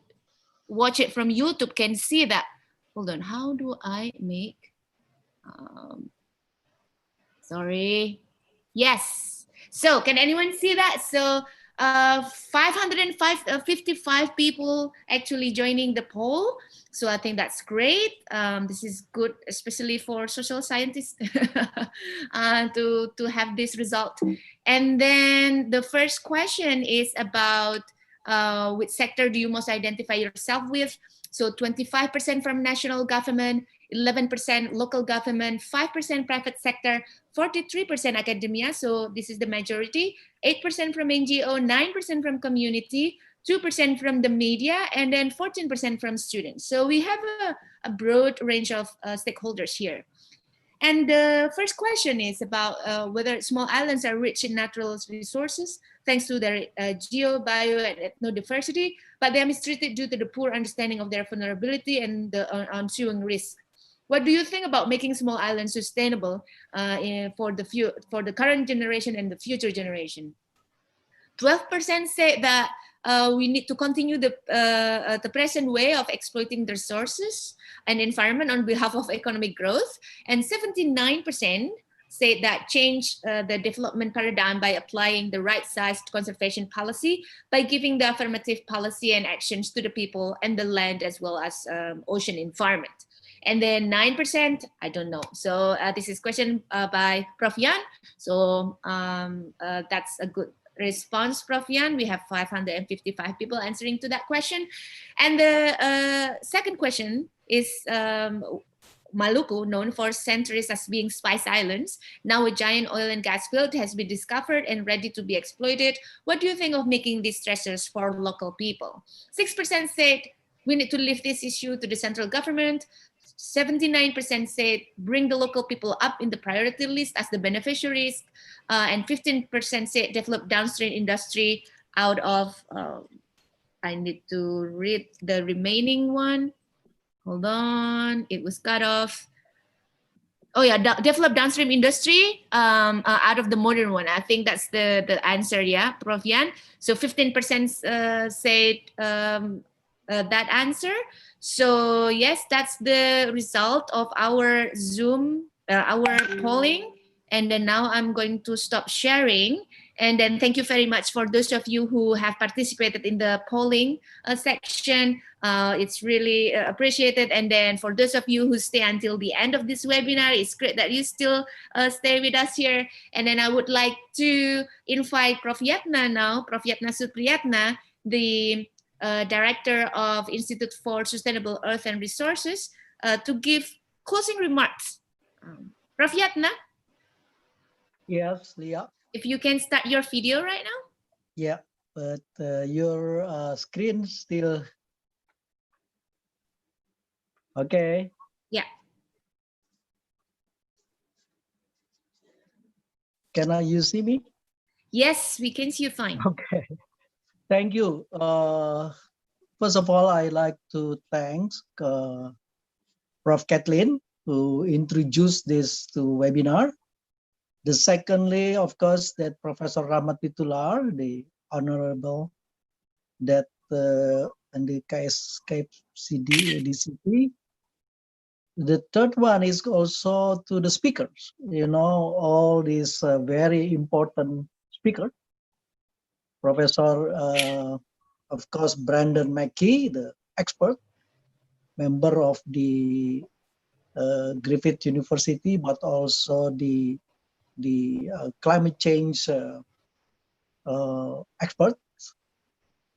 watch it from YouTube can see that. Hold on, how do I make? Sorry. Yes. So can anyone see that? So 555 people actually joining the poll. So I think that's great. This is good, especially for social scientists to have this result. And then the first question is about which sector do you most identify yourself with? So 25% from national government, 11% local government, 5% private sector, 43% academia, so this is the majority, 8% from NGO, 9% from community, 2% from the media, and then 14% from students. So we have a broad range of stakeholders here. And the first question is about whether small islands are rich in natural resources thanks to their geo, bio, and ethnodiversity, but they are mistreated due to the poor understanding of their vulnerability and the ensuing risk. What do you think about making small islands sustainable for the current generation and the future generation? 12% say that we need to continue the present way of exploiting the resources and environment on behalf of economic growth, and 79% say that change the development paradigm by applying the right-sized conservation policy by giving the affirmative policy and actions to the people and the land as well as ocean environment. And then 9%, I don't know. So this is question by Prof. Yan. So that's a good response, Prof. Yan. We have 555 people answering to that question. And the second question is Maluku, known for centuries as being spice islands, now a giant oil and gas field, has been discovered and ready to be exploited. What do you think of making these treasures for local people? 6% said we need to lift this issue to the central government. 79% said bring the local people up in the priority list as the beneficiaries, and 15% said develop downstream industry out of, I need to read the remaining one. Hold on, it was cut off. Oh yeah, develop downstream industry out of the modern one. I think that's the answer, yeah, Prof. Yan. So 15% said that answer. So yes, that's the result of our Zoom, our polling. And then now I'm going to stop sharing. And then thank you very much for those of you who have participated in the polling section. It's really appreciated. And then for those of you who stay until the end of this webinar, it's great that you still stay with us here. And then I would like to invite Prof. Yatna now, Prof. Yatna Supriyatna, the Director of Institute for Sustainable Earth and Resources, to give closing remarks. Prof. Yatna? Yes, Leah. If you can start your video right now. Yeah, but your screen still. Okay. Yeah. You see me? Yes, we can see you fine. Okay. Thank you. First of all, I like to thank Prof. Kathleen who introduced this to webinar. The secondly, of course, that Professor Rahmat Titular, the honorable, that and the CAIPSDCC. The third one is also to the speakers. You know, all these very important speakers. Professor, of course, Brandon Mackey, the expert, member of the Griffith University, but also the climate change expert,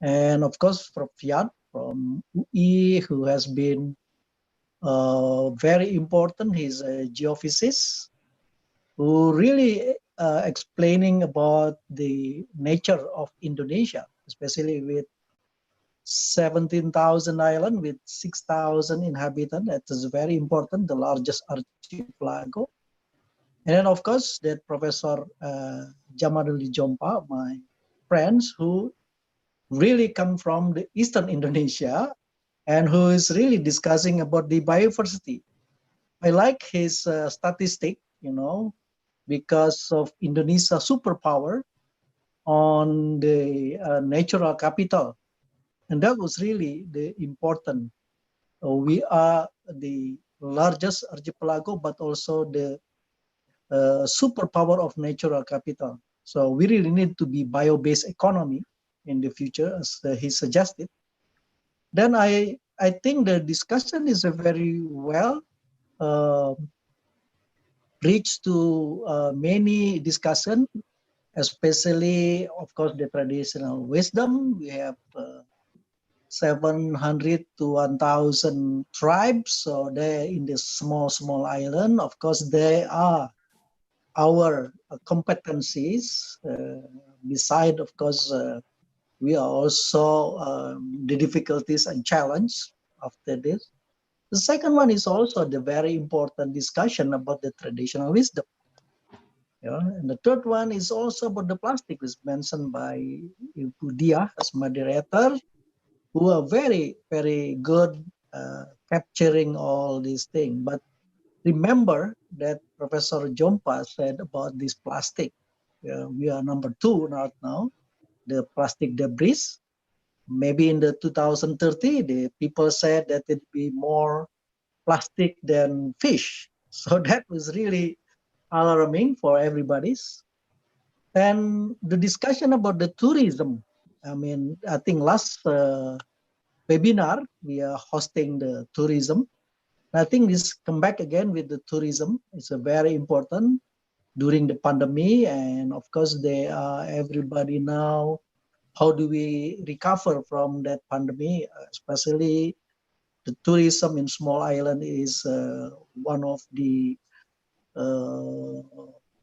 and of course Prof. Yan from UI, who has been very important. He's a geophysicist who really explaining about the nature of Indonesia, especially with 17,000 islands with 6,000 inhabitants. That is very important, the largest archipelago. And then, of course, that Professor Jamaluddin Jompa, my friends, who really come from the Eastern Indonesia and who is really discussing about the biodiversity. I like his statistic, you know, because of Indonesia superpower on the natural capital. And that was really the important. We are the largest archipelago, but also the superpower of natural capital. So we really need to be bio-based economy in the future, as he suggested. Then I think the discussion is a very well reached to many discussion, especially, of course, the traditional wisdom. We have 700 to 1,000 tribes. So they're in this small island. Of course, they are our competencies. Beside, of course, we are also the difficulties and challenge after this. The second one is also the very important discussion about the traditional wisdom. Yeah, and the third one is also about the plastic, was mentioned by Ibu Dia as moderator, who are very, very good capturing all these things. But remember that Professor Jompa said about this plastic. We are number 2 right now, the plastic debris. Maybe in the 2030, the people said that it'd be more plastic than fish. So that was really alarming for everybody's. And the discussion about the tourism. I mean, I think last webinar, we are hosting the tourism. I think this come back again with the tourism. It's a very important during the pandemic. And of course, they are everybody now. How do we recover from that pandemic? Especially the tourism in small island is one of the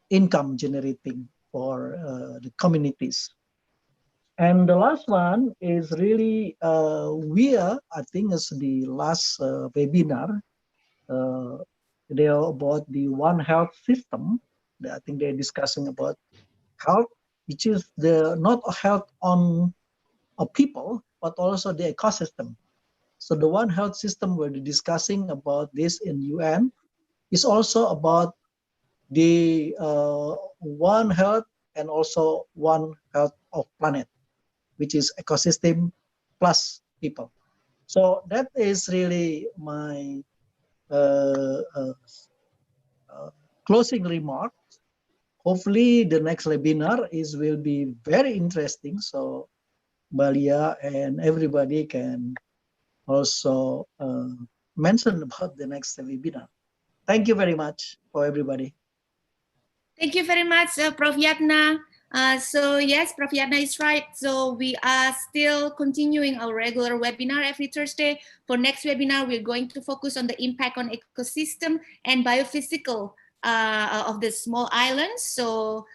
income generating for the communities. And the last one is really, I think it's the last webinar, they're about the One Health system. I think they're discussing about health which is the not health on a people, but also the ecosystem. So the One Health system we're discussing about this in UN is also about the One Health and also One Health of planet, which is ecosystem plus people. So that is really my closing remark. Hopefully the next webinar will be very interesting. So Balia and everybody can also mention about the next webinar. Thank you very much for everybody. Thank you very much, Prof. Yatna. So yes, Prof. Yatna is right. So we are still continuing our regular webinar every Thursday. For next webinar, we're going to focus on the impact on ecosystem and biophysical of the small islands. So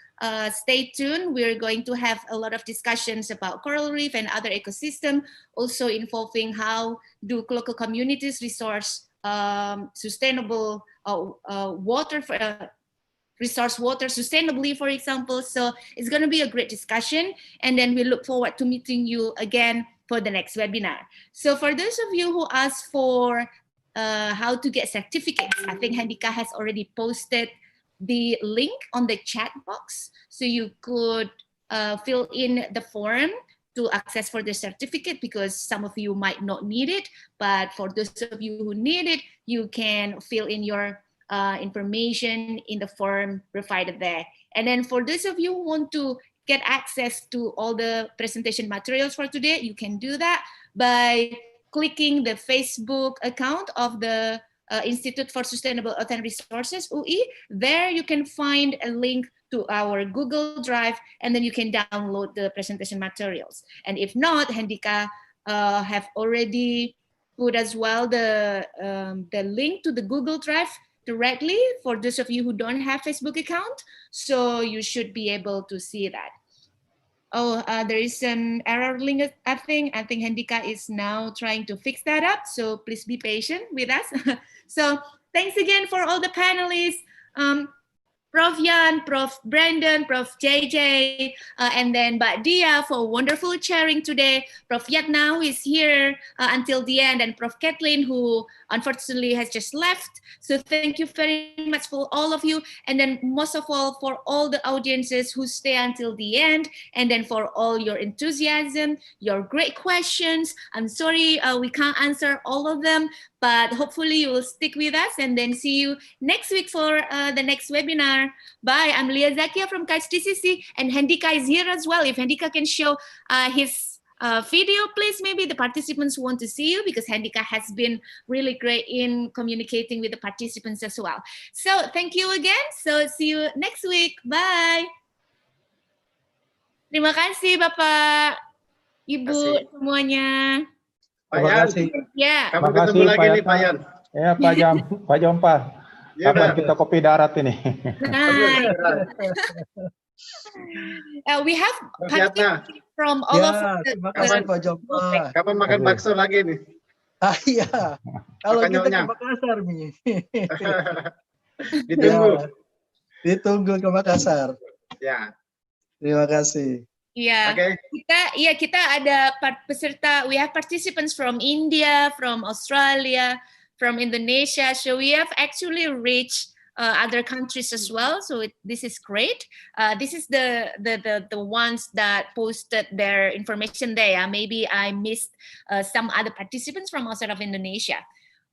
stay tuned. We're going to have a lot of discussions about coral reef and other ecosystem, also involving how do local communities resource sustainable water for resource water sustainably, for example. So it's going to be a great discussion. And then we look forward to meeting you again for the next webinar. So for those of you who asked for how to get certificates, I think Handika has already posted the link on the chat box. So you could fill in the form to access for the certificate, because some of you might not need it. But for those of you who need it, you can fill in your information in the form provided there. And then for those of you who want to get access to all the presentation materials for today, you can do that by clicking the Facebook account of the Institute for Sustainable Earth and Resources, UI. There you can find a link to our Google Drive, and then you can download the presentation materials. And if not, Handika have already put as well the link to the Google Drive directly for those of you who don't have Facebook account. So you should be able to see that. Oh, there is an error link, I think. I think Handika is now trying to fix that up. So please be patient with us. So thanks again for all the panelists. Prof. Yan, Prof. Brandon, Prof. JJ, and then Mbak Dia for wonderful sharing today. Prof. Yatna, who is here until the end, and Prof. Kathleen, who unfortunately has just left. So thank you very much for all of you. And then most of all, for all the audiences who stay until the end, and then for all your enthusiasm, your great questions. I'm sorry we can't answer all of them, but hopefully you will stick with us, and then see you next week for the next webinar. Bye. I'm Leah Zakia from CAIPSDCC, and Handika is here as well. If Handika can show his video, please. Maybe the participants want to see you, because Handika has been really great in communicating with the participants as well. So thank you again. So see you next week. Bye. Terima kasih Bapak, Ibu semuanya. Terima kasih. Ya. Kapan ketemu lagi nih Pak Yan? Ya Pak Jompa. Kapan kita kopi darat ini? We have from all over the Pak Jompa. Kapan makan bakso lagi nih? Iya. Kalau kita ke Makassar nih. Ditunggu. Ya, ditunggu ke Makassar. Ya. Terima kasih. Yeah, kita ada peserta. We have participants from India, from Australia, from Indonesia. So we have actually reached other countries as well. So this is great. This is the ones that posted their information there. Maybe I missed some other participants from outside of Indonesia.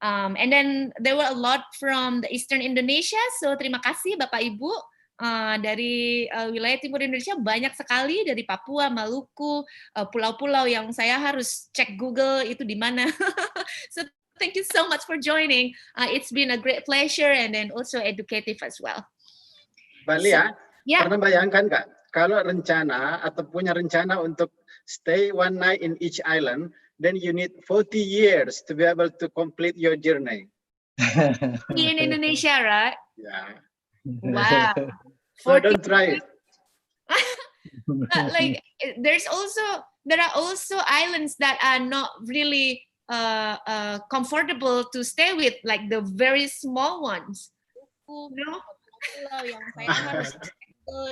And then there were a lot from the Eastern Indonesia. So terima kasih Bapak Ibu. Dari wilayah timur Indonesia banyak sekali, dari Papua, Maluku, pulau-pulau yang saya harus cek Google itu di mana. So thank you so much for joining. It's been a great pleasure and then also educative as well. Mbak Lia, pernah bayangkan nggak kalau rencana atau punya rencana untuk stay one night in each island, then you need 40 years to be able to complete your journey. In Indonesia, right? Yeah. Wow. So don't try it. Like there are also islands that are not really comfortable to stay with, like the very small ones. No.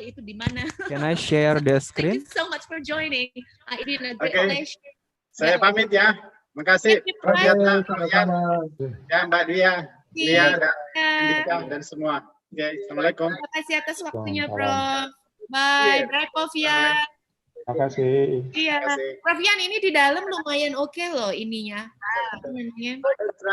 itu di mana? Can I share the Thank screen? you so much for joining. Ini a great Oke. pleasure. Saya pamit ya. Makasih Thank you, Prof. Prof. Yatna, Oke, Prof. Yan, sama-sama. ya Mbak Dia, Iya. dan Andika dan semua. Oke, Assalamualaikum. Terima kasih atas waktunya, Waalaikumsalam. Prof. Bye. Iya. Bye, Prof. Yan. Terima kasih. Iya. Terima kasih. Prof. Yan, ini di dalam lumayan oke loh ininya. Apa namanya? Let's try.